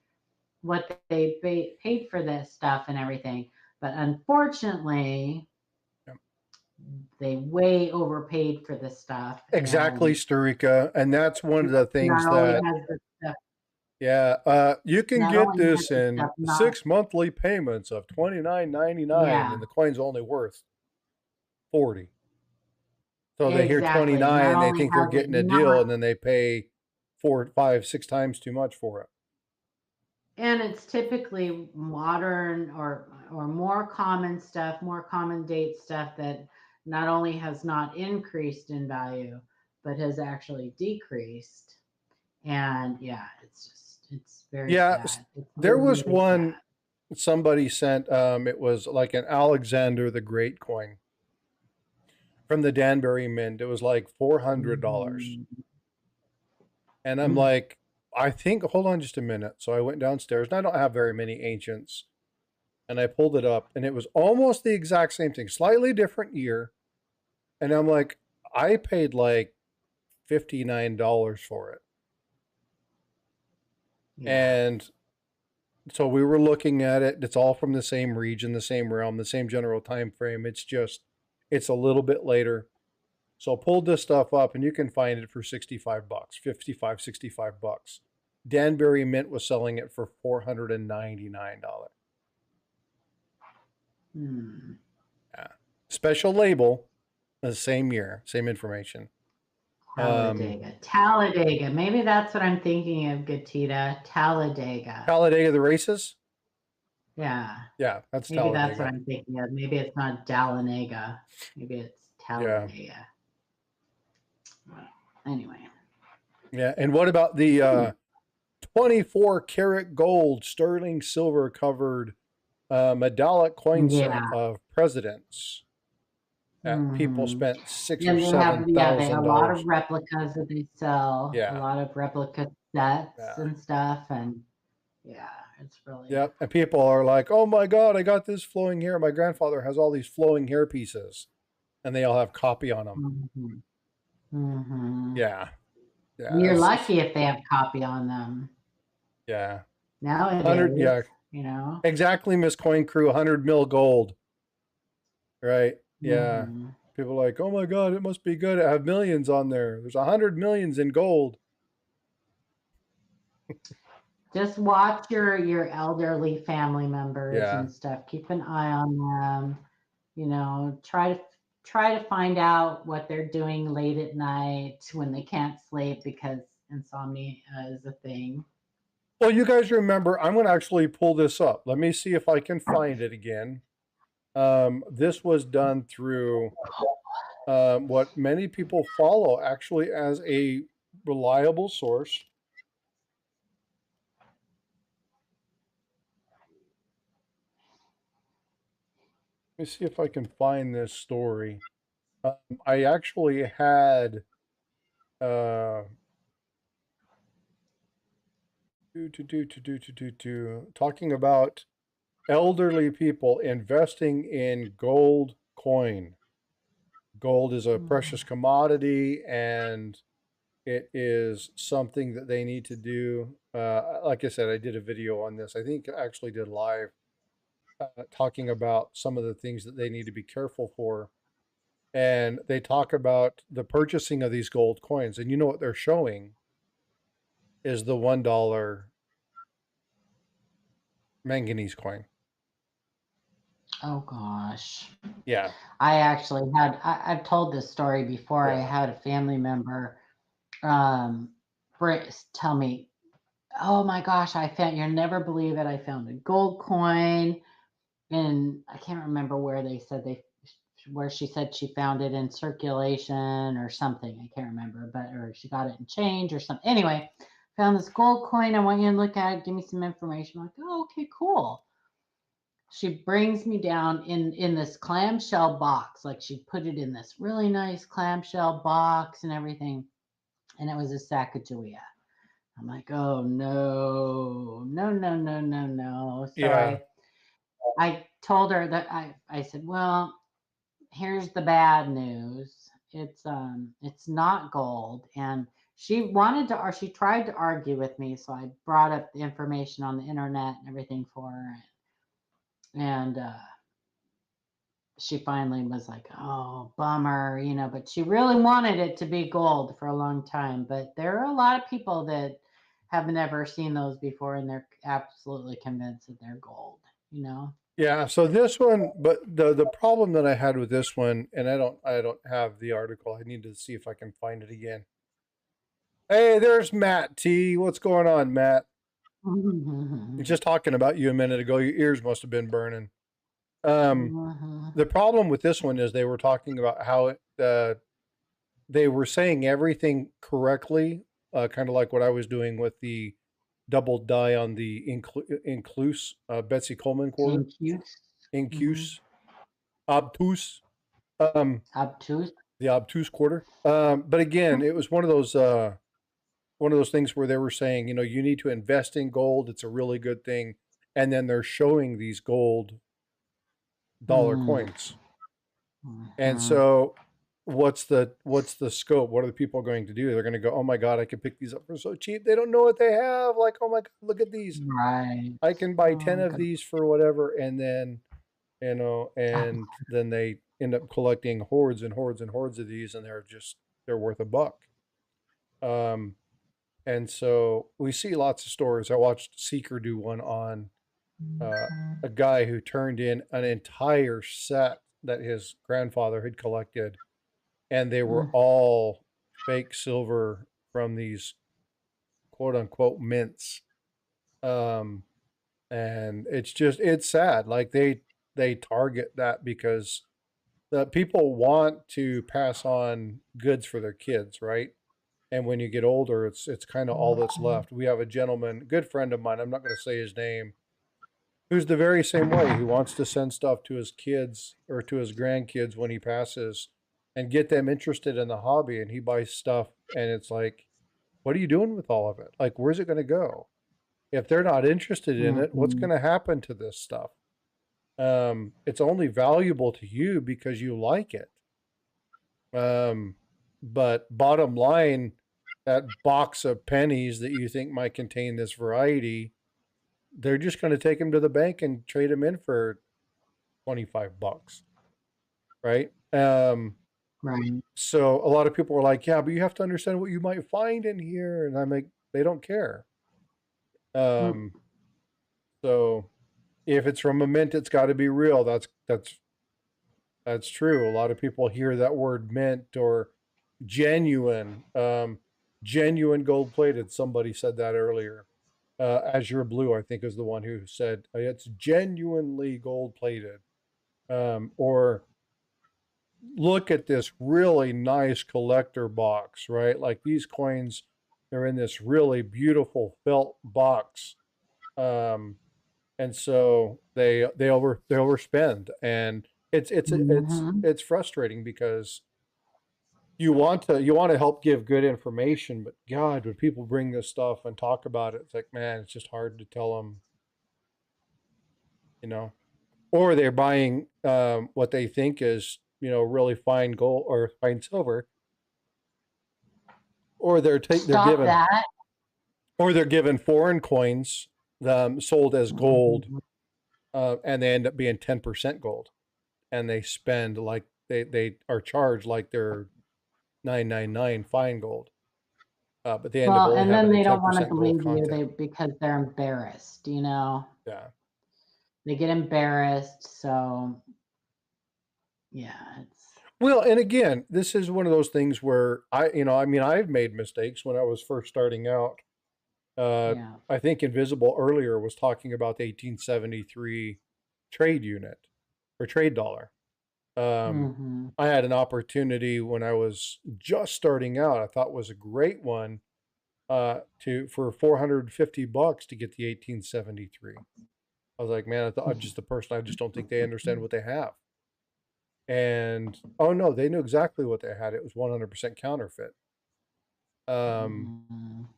what they paid for this stuff and everything. But unfortunately, Yep. they way overpaid for this stuff. Exactly, Starika. And that's one of the things Not only that, has the stuff, you can not get only has this the in stuff not, 6 monthly payments of $29.99, yeah, and the coin's only worth 40. So they hear exactly. 29, Not they only think they're has it getting a not, deal, and then they pay 4, 5, 6 times too much for it. and it's typically modern or more common stuff, more common date stuff that not only has not increased in value, but has actually decreased. And yeah, it's very Yeah, sad. It's there was really one sad. somebody sent, it was like an Alexander the Great coin from the Danbury Mint. It was like $400. And I'm like, I think, hold on just a minute. So I went downstairs, and I don't have very many ancients. And I pulled it up, and it was almost the exact same thing, slightly different year. And I'm like, I paid like $59 for it. Yeah. And so we were looking at it. It's all from the same region, the same realm, the same general time frame. It's just, it's a little bit later. So I pulled this stuff up, and you can find it for $65, $65. Danbury Mint was selling it for $499. Yeah. Special label, the same year, same information. Talladega. Maybe that's what I'm thinking of, Gatita. Talladega. Talladega the races? Yeah. Yeah, that's Maybe Talladega. that's what I'm thinking of. Maybe it's not Dallanego. Maybe it's Talladega. Yeah. Anyway. Yeah, and what about the 24 karat gold sterling silver covered medallic coin set of presidents that people spent $6,000 or $7,000? They have a lot of replicas that they sell. Yeah. A lot of replica sets and stuff, and yeah, it's really. Yep, and people are like, "Oh my God, I got this flowing hair. My grandfather has all these flowing hair pieces, and they all have copy on them." Yeah. Yeah, You're lucky if they have copy on them. Yeah. Nowadays, yeah. you know. Exactly, Miss Coin Crew, 100 mil gold. Right? Yeah. People are like, oh my God, it must be good. I have millions on there. There's 100 millions in gold. Just watch your elderly family members Yeah. and stuff. Keep an eye on them. Try to find out what they're doing late at night when they can't sleep because insomnia is a thing. Well, you guys remember, I'm going to actually pull this up. Let me see if I can find it again. This was done through what many people follow actually as a reliable source. Let me see if I can find this story. I actually had talking about elderly people investing in gold coin. Gold is a precious commodity, and it is something that they need to do. Like I said, I did a video on this. I think I actually did live talking about some of the things that they need to be careful for. And they talk about the purchasing of these gold coins. And you know what they're showing is the $1 manganese coin. Oh gosh. Yeah. I've told this story before. I Yeah. had a family member um tell me, oh my gosh, you'll never believe it. I found a gold coin, and I can't remember where she said she found it in circulation or something. I can't remember, or she got it in change or something. Anyway, found this gold coin. I want you to look at it. Give me some information. I'm like, oh, okay, cool. She brings me down in this clamshell box. Like she put it in this really nice clamshell box and everything, and it was a Sacagawea. I'm like, oh no, no, no, no, no, no. So Yeah. I told her that I said, well, here's the bad news. It's not gold. And she tried to argue with me. So I brought up the information on the internet and everything for her. And she finally was like, oh, bummer, but she really wanted it to be gold for a long time. But there are a lot of people that have never seen those before and they're absolutely convinced that they're gold. Yeah, so this one, but the problem that I had with this one, and I don't have the article. I need to see if I can find it again. Hey, there's Matt T. What's going on, Matt? Just talking about you a minute ago. Your ears must have been burning. The problem with this one is they were talking about how they were saying everything correctly, kind of like what I was doing with the double die on the incluse Betsy Coleman quarter. Incuse. Obtuse. Obtuse. The obtuse quarter. But again, it was one of those things where they were saying, you need to invest in gold. It's a really good thing. And then they're showing these gold dollar coins. And so what's the scope? What are the people going to do? They're going to go, oh my God, I can pick these up for so cheap. They don't know what they have. Like, oh my God, look at these. Right. I can buy 10 of these for whatever. And then, and then they end up collecting hordes and hordes and hordes of these, and they're worth $1. And so we see lots of stories. I watched Seeker do one on a guy who turned in an entire set that his grandfather had collected, and they were all fake silver from these quote unquote mints. And it's sad. Like they target that because the people want to pass on goods for their kids, right? And when you get older, it's kind of all that's left. We have a gentleman, good friend of mine, I'm not going to say his name, who's the very same way. He wants to send stuff to his kids or to his grandkids when he passes and get them interested in the hobby. And he buys stuff, and it's like, what are you doing with all of it? Like, where's it going to go? If they're not interested in it, what's going to happen to this stuff? It's only valuable to you because you like it. But bottom line, that box of pennies that you think might contain this variety, they're just going to take them to the bank and trade them in for $25, right? Right. So a lot of people are like, yeah, but you have to understand what you might find in here. And I'm like, they don't care. Mm. So if it's from a mint, it's got to be real. That's true. A lot of people hear that word mint or genuine. Genuine gold plated. Somebody said that earlier. Azure Blue, I think, is the one who said it's genuinely gold plated. Or look at this really nice collector box, right? Like these coins, they're in this really beautiful felt box. And so they overspend, and Mhm. it's frustrating because you want to help give good information, but God, when people bring this stuff and talk about it, it's like, man, it's just hard to tell them, you know, or they're buying what they think is, really fine gold or fine silver, or they're Stop given that. foreign coins sold as gold, Mhm. and they end up being 10% gold, and they spend like they are charged like they're 999 fine gold, but they end up Well, only and then having a they don't want to 10% gold believe you content. because they're embarrassed, you know. Yeah. They get embarrassed, so yeah, it's Well, and again, this is one of those things where I've made mistakes when I was first starting out. yeah. I think Invisible earlier was talking about the 1873 trade unit or trade dollar. Um, Mhm. I had an opportunity when I was just starting out. I thought was a great one to for $450 to get the 1873. I was like, man, I thought I'm just the person. I just don't think they understand what they have. And oh no, they knew exactly what they had. It was 100% counterfeit. Um, Mhm.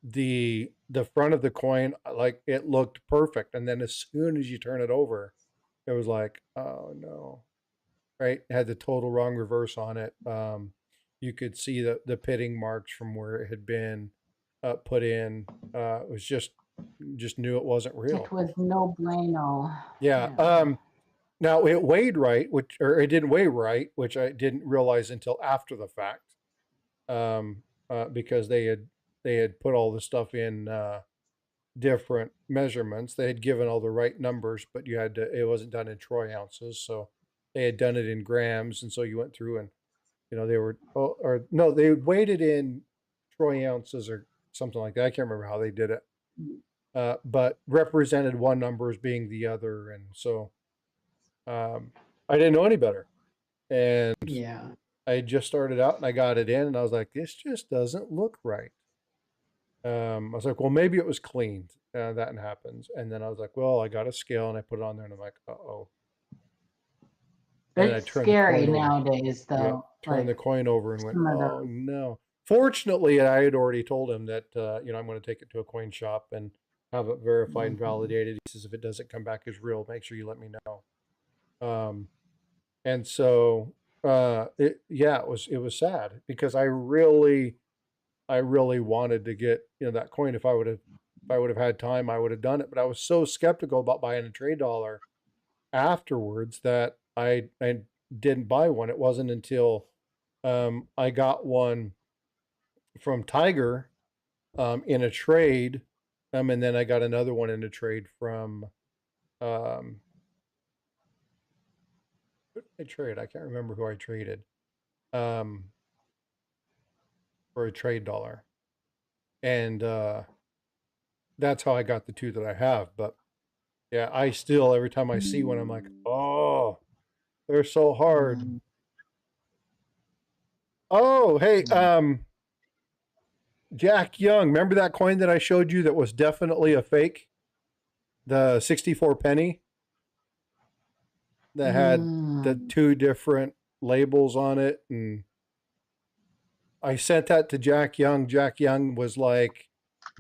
the front of the coin, like it looked perfect, and then as soon as you turn it over, it was like, oh no, right? It had the total wrong reverse on it. You could see the pitting marks from where it had been put in. It was just knew it wasn't It real. was no bueno. Yeah. Yeah. Now it weighed right, or it didn't weigh right, which I didn't realize until after the fact, um, because they had put all the stuff in different measurements. They had given all the right numbers, but it wasn't done in troy ounces, so they had done it in grams, and so you went through and they were, or no, they weighed it in troy ounces or something like that. I can't remember how they did it, but represented one number as being the other, and so um, I didn't know any better. And Yeah. I just started out and I got it in and I was like, this just doesn't look right. I was like, well, maybe it was cleaned. That happens. And then I was like, well, I got a scale and I put it on there and I'm like, uh-oh. And then I It's turned the scary coin over. nowadays, Yep. though. Turned the Like coin over and went, some of oh those. no. Fortunately, I had already told him that, I'm going to take it to a coin shop and have it verified and Mhm. validated. He says, if it doesn't come back as real, make sure you let me know. Um, And so, it was sad because I really wanted to get, that coin. If I would have had time, I would have done it. But I was so skeptical about buying a trade dollar afterwards that I didn't buy one. It wasn't until I got one from Tiger in a trade, and then I got another one in a trade from um, who did I trade? I can't remember who I traded um, for a trade dollar. And that's how I got the two that I have. But yeah, I still every time I see one, I'm like, oh, they're so hard. Mhm. Oh, hey, Yeah. Jack Young, remember that coin that I showed you that was definitely a fake? The 64 penny that had the Mm. two different labels on it, and I sent that to Jack Young. Jack Young was like,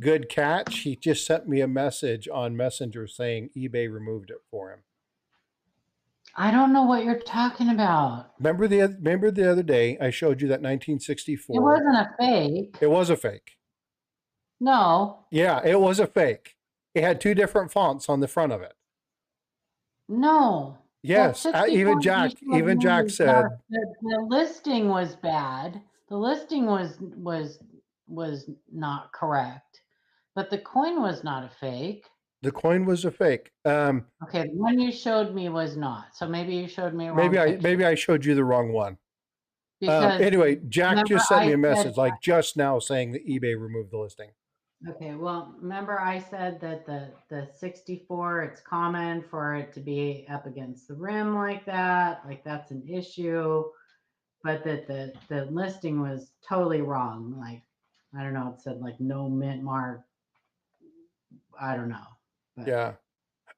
good catch. He just sent me a message on Messenger saying eBay removed it for him. I don't know what you're talking about. Remember the other day I showed you that It 1964. wasn't a fake. It was a fake. No. Yeah, it was a fake. It had two different fonts on the front of it. No. That Yes, 64 even Jack edition wasn't Jack even not, said, the listing was bad. The listing was not correct. But the coin was not a fake. The coin was a fake. Okay, the one you showed me was not. So maybe you showed me a wrong picture. Maybe I showed you the wrong one. Because Anyway, Jack remember just sent me a I said, message like just now saying that eBay removed the listing. okay, well, remember I said that the 64, it's common for it to be up against the rim like that, like that's an issue, but that the listing was totally wrong. Like, I don't know, it said like no mint mark. I don't know. But Yeah.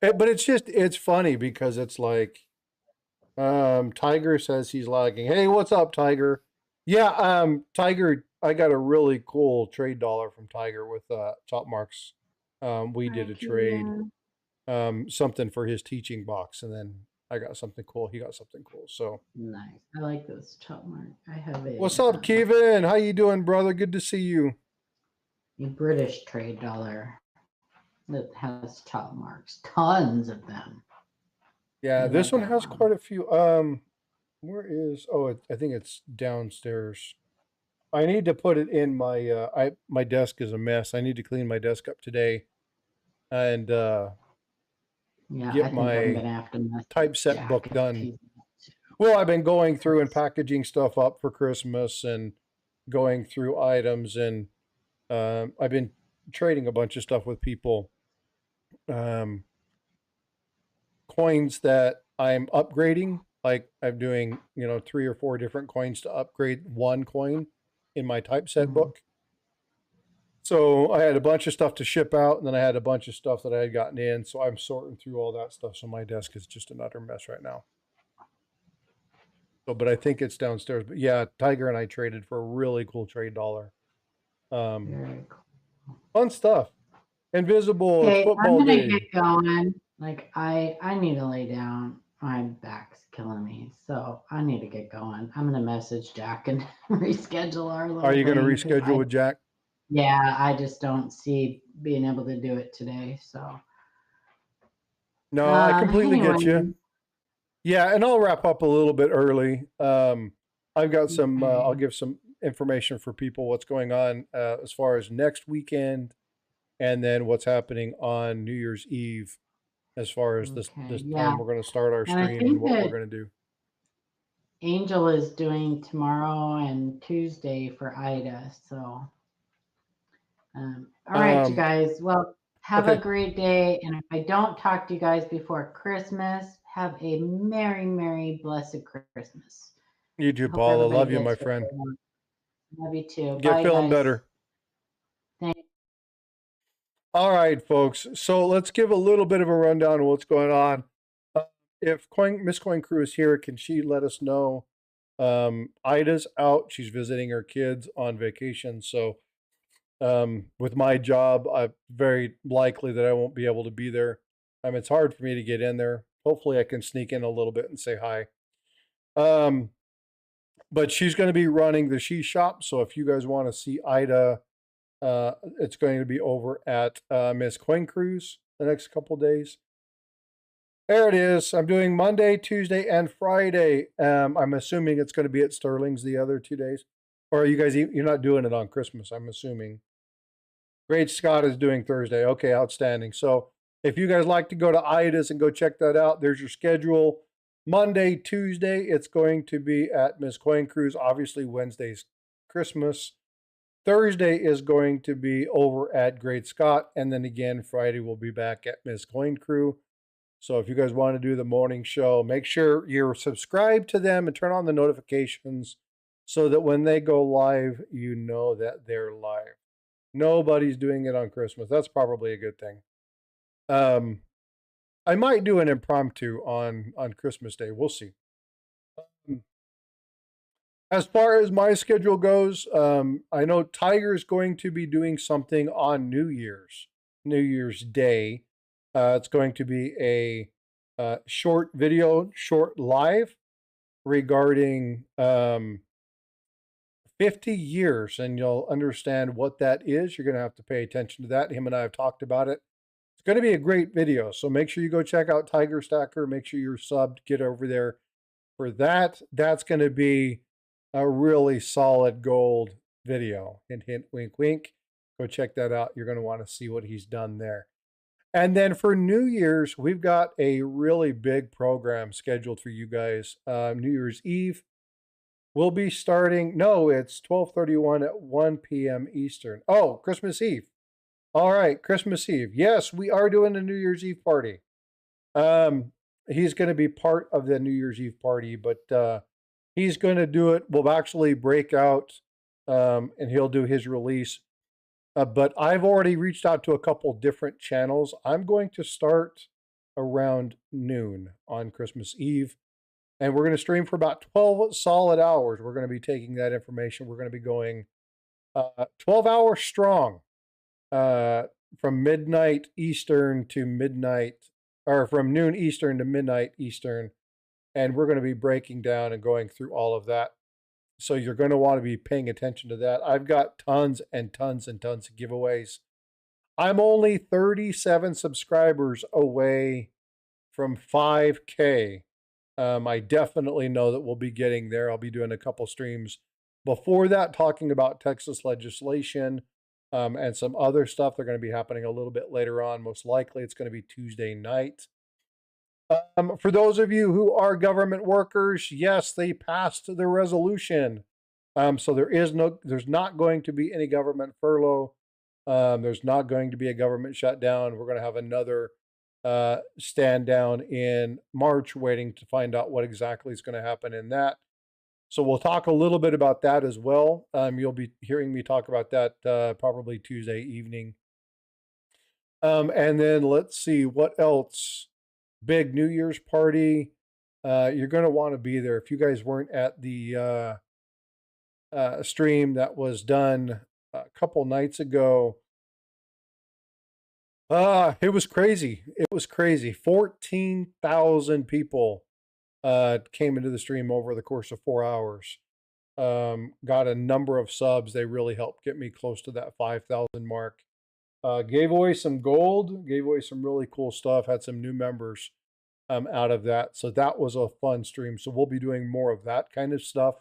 But it's funny because it's like Tiger says he's lagging. Hey, what's up, Tiger? Yeah, Tiger, I got a really cool trade dollar from Tiger with Top Marks. We did hi, a trade, Keegan. something for his teaching box, and then I got something cool. He got something cool. So, Nice. I like those chop mark. I have what's up, Kevin? How you doing, brother? Good to see you. a British trade dollar that has chop marks, tons of them. Yeah, I this love one that has quite a few. Where is? Oh, I think it's downstairs. I need to put it in my my desk is a mess. I need to clean my desk up today and Yeah, I get think I'm my gonna have to message typeset book Jack if done. he's Well, I've been going through and packaging stuff up for Christmas and going through items, and I've been trading a bunch of stuff with people. Um, Coins that I'm upgrading, like I'm doing, 3 or 4 different coins to upgrade one coin in my typeset Mhm. book. So I had a bunch of stuff to ship out, and then I had a bunch of stuff that I had gotten in. So I'm sorting through all that stuff. So my desk is just an utter mess right now. So, but I think it's downstairs. But yeah, Tiger and I traded for a really cool trade dollar. Very cool. Fun stuff. Invisible. It's Okay, I'm football gonna get day. going. Like I need to lay down. My back's killing me, so I need to get going. I'm gonna message Jack and reschedule our Are little you going to thing because reschedule with Jack? I just don't see being able to do it today. So No, I completely get you. anyway, Yeah, and I'll wrap up a little bit early. I've got some. I'll okay, give some information for people what's going on as far as next weekend, and then what's happening on New Year's Eve, as far as okay, this yeah. time we're going to start our And I stream and think what we're that going to do. Angel is doing tomorrow and Tuesday for Ida. So all right, you Um, guys. Well, have a okay, great day. And if I don't talk to you guys before Christmas, have a merry, merry, blessed Christmas. you too, Hope Paula. everybody Love you, gets my what friend. they want. Love you too. Get Bye, feeling guys. better. Thank All right, folks. So let's give a little bit of a rundown of what's going on. Uh, if Miss Coin Crew is here, can she let us know? Ida's out. She's visiting her kids on vacation. So with my job, I'm very likely that I won't be able to be there. It's hard for me to get in there. Hopefully, I can sneak in a little bit and say hi. Um, but she's going to be running the she shop. So if you guys want to see Ida, it's going to be over at Miss Coin Cruise the next couple days. There it is. I'm doing Monday, Tuesday, and Friday. I'm assuming it's going to be at Sterling's the other 2 days. Or are you guys, you're not doing it on Christmas, I'm assuming. Great Scott is doing Thursday. Okay, outstanding. So if you guys like to go to Ida's and go check that out, there's your schedule. Monday, Tuesday, it's going to be at Miss Coin Cruise. Obviously, Wednesday's Christmas. Thursday is going to be over at Great Scott. And then again, Friday we'll be back at Miss Coin Crew. So if you guys want to do the morning show, make sure you're subscribed to them and turn on the notifications so that when they go live, you know that they're live. Nobody's doing it on Christmas. That's probably a good thing. I might do an impromptu on Christmas Day. We'll see. As far as my schedule goes, I know Tiger is going to be doing something on New Year's Day. It's going to be a short video, short live regarding 50 years, and you'll understand what that is. You're going to have to pay attention to that. Him and I have talked about it. It's going to be a great video, so make sure you go check out Tiger Stacker. Make sure you're subbed. Get over there for that. That's going to be a really solid gold video. Hint, hint, wink, wink. Go check that out. You're going to want to see what he's done there. And then for New Year's, we've got a really big program scheduled for you guys. New Year's Eve, we'll be starting. No, it's 12:31 at 1 p.m. Eastern. Oh, Christmas Eve. All right, Christmas Eve. Yes, we are doing a New Year's Eve party. He's going to be part of the New Year's Eve party, but he's going to do it. We'll actually break out, and he'll do his release. But I've already reached out to a couple different channels. I'm going to start around noon on Christmas Eve, and we're going to stream for about 12 solid hours. We're going to be taking that information. We're going to be going 12 hours strong, from midnight Eastern to midnight, or from noon Eastern to midnight Eastern. And we're going to be breaking down and going through all of that. So you're going to want to be paying attention to that. I've got tons and tons and tons of giveaways. I'm only 37 subscribers away from 5K. I definitely know that we'll be getting there. I'll be doing a couple streams before that, talking about Texas legislation, and some other stuff. They're going to be happening a little bit later on. Most likely it's going to be Tuesday night. For those of you who are government workers, yes, they passed the resolution. So there's not going to be any government furlough. There's not going to be a government shutdown. We're going to have another stand down in March, waiting to find out what exactly is going to happen in that. So we'll talk a little bit about that as well. You'll be hearing me talk about that probably Tuesday evening. And then let's see what else. Big New Year's party. You're going to want to be there. If you guys weren't at the stream that was done a couple nights ago, it was crazy. It was crazy. 14,000 people came into the stream over the course of 4 hours. Got a number of subs. They really helped get me close to that 5,000 mark. Gave away some gold, gave away some really cool stuff, had some new members out of that. So that was a fun stream. So we'll be doing more of that kind of stuff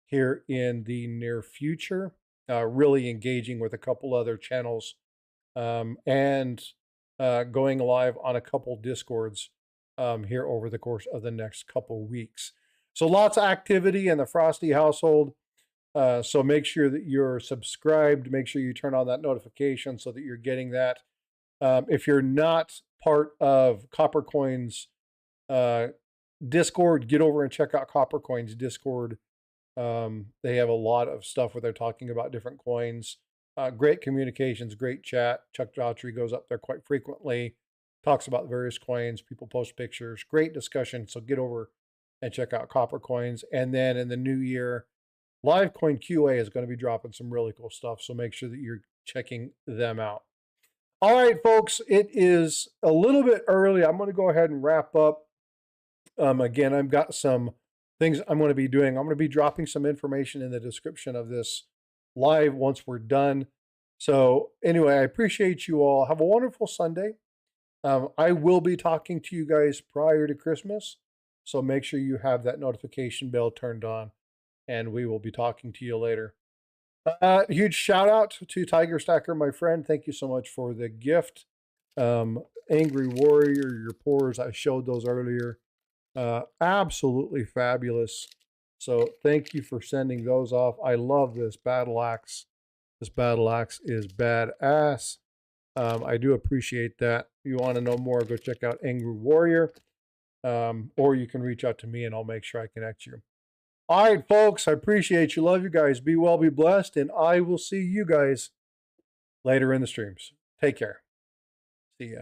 here in the near future, really engaging with a couple other channels, and going live on a couple Discords here over the course of the next couple weeks. So lots of activity in the Frosty household. So make sure that you're subscribed. Make sure you turn on that notification so that you're getting that. If you're not part of Coppercoin's Discord, get over and check out Coppercoin's Discord. They have a lot of stuff where they're talking about different coins. Great communications, great chat. Chuck Daughtry goes up there quite frequently, talks about various coins. People post pictures. Great discussion. So get over and check out Coppercoins. And then in the new year, Livecoin QA is going to be dropping some really cool stuff, so make sure that you're checking them out. All right, folks, it is a little bit early. I'm going to go ahead and wrap up. Again, I've got some things I'm going to be doing. I'm going to be dropping some information in the description of this live once we're done. So anyway, I appreciate you all. Have a wonderful Sunday. I will be talking to you guys prior to Christmas, so make sure you have that notification bell turned on. And we will be talking to you later. Huge shout out to Tiger Stacker, my friend. Thank you so much for the gift. Angry Warrior, your pores, I showed those earlier. Absolutely fabulous. So thank you for sending those off. I love this battle axe. This battle axe is badass. I do appreciate that. If you want to know more, go check out Angry Warrior. Or you can reach out to me and I'll make sure I connect you. All right, folks, I appreciate you. Love you guys. Be well, be blessed, and I will see you guys later in the streams. Take care. See ya.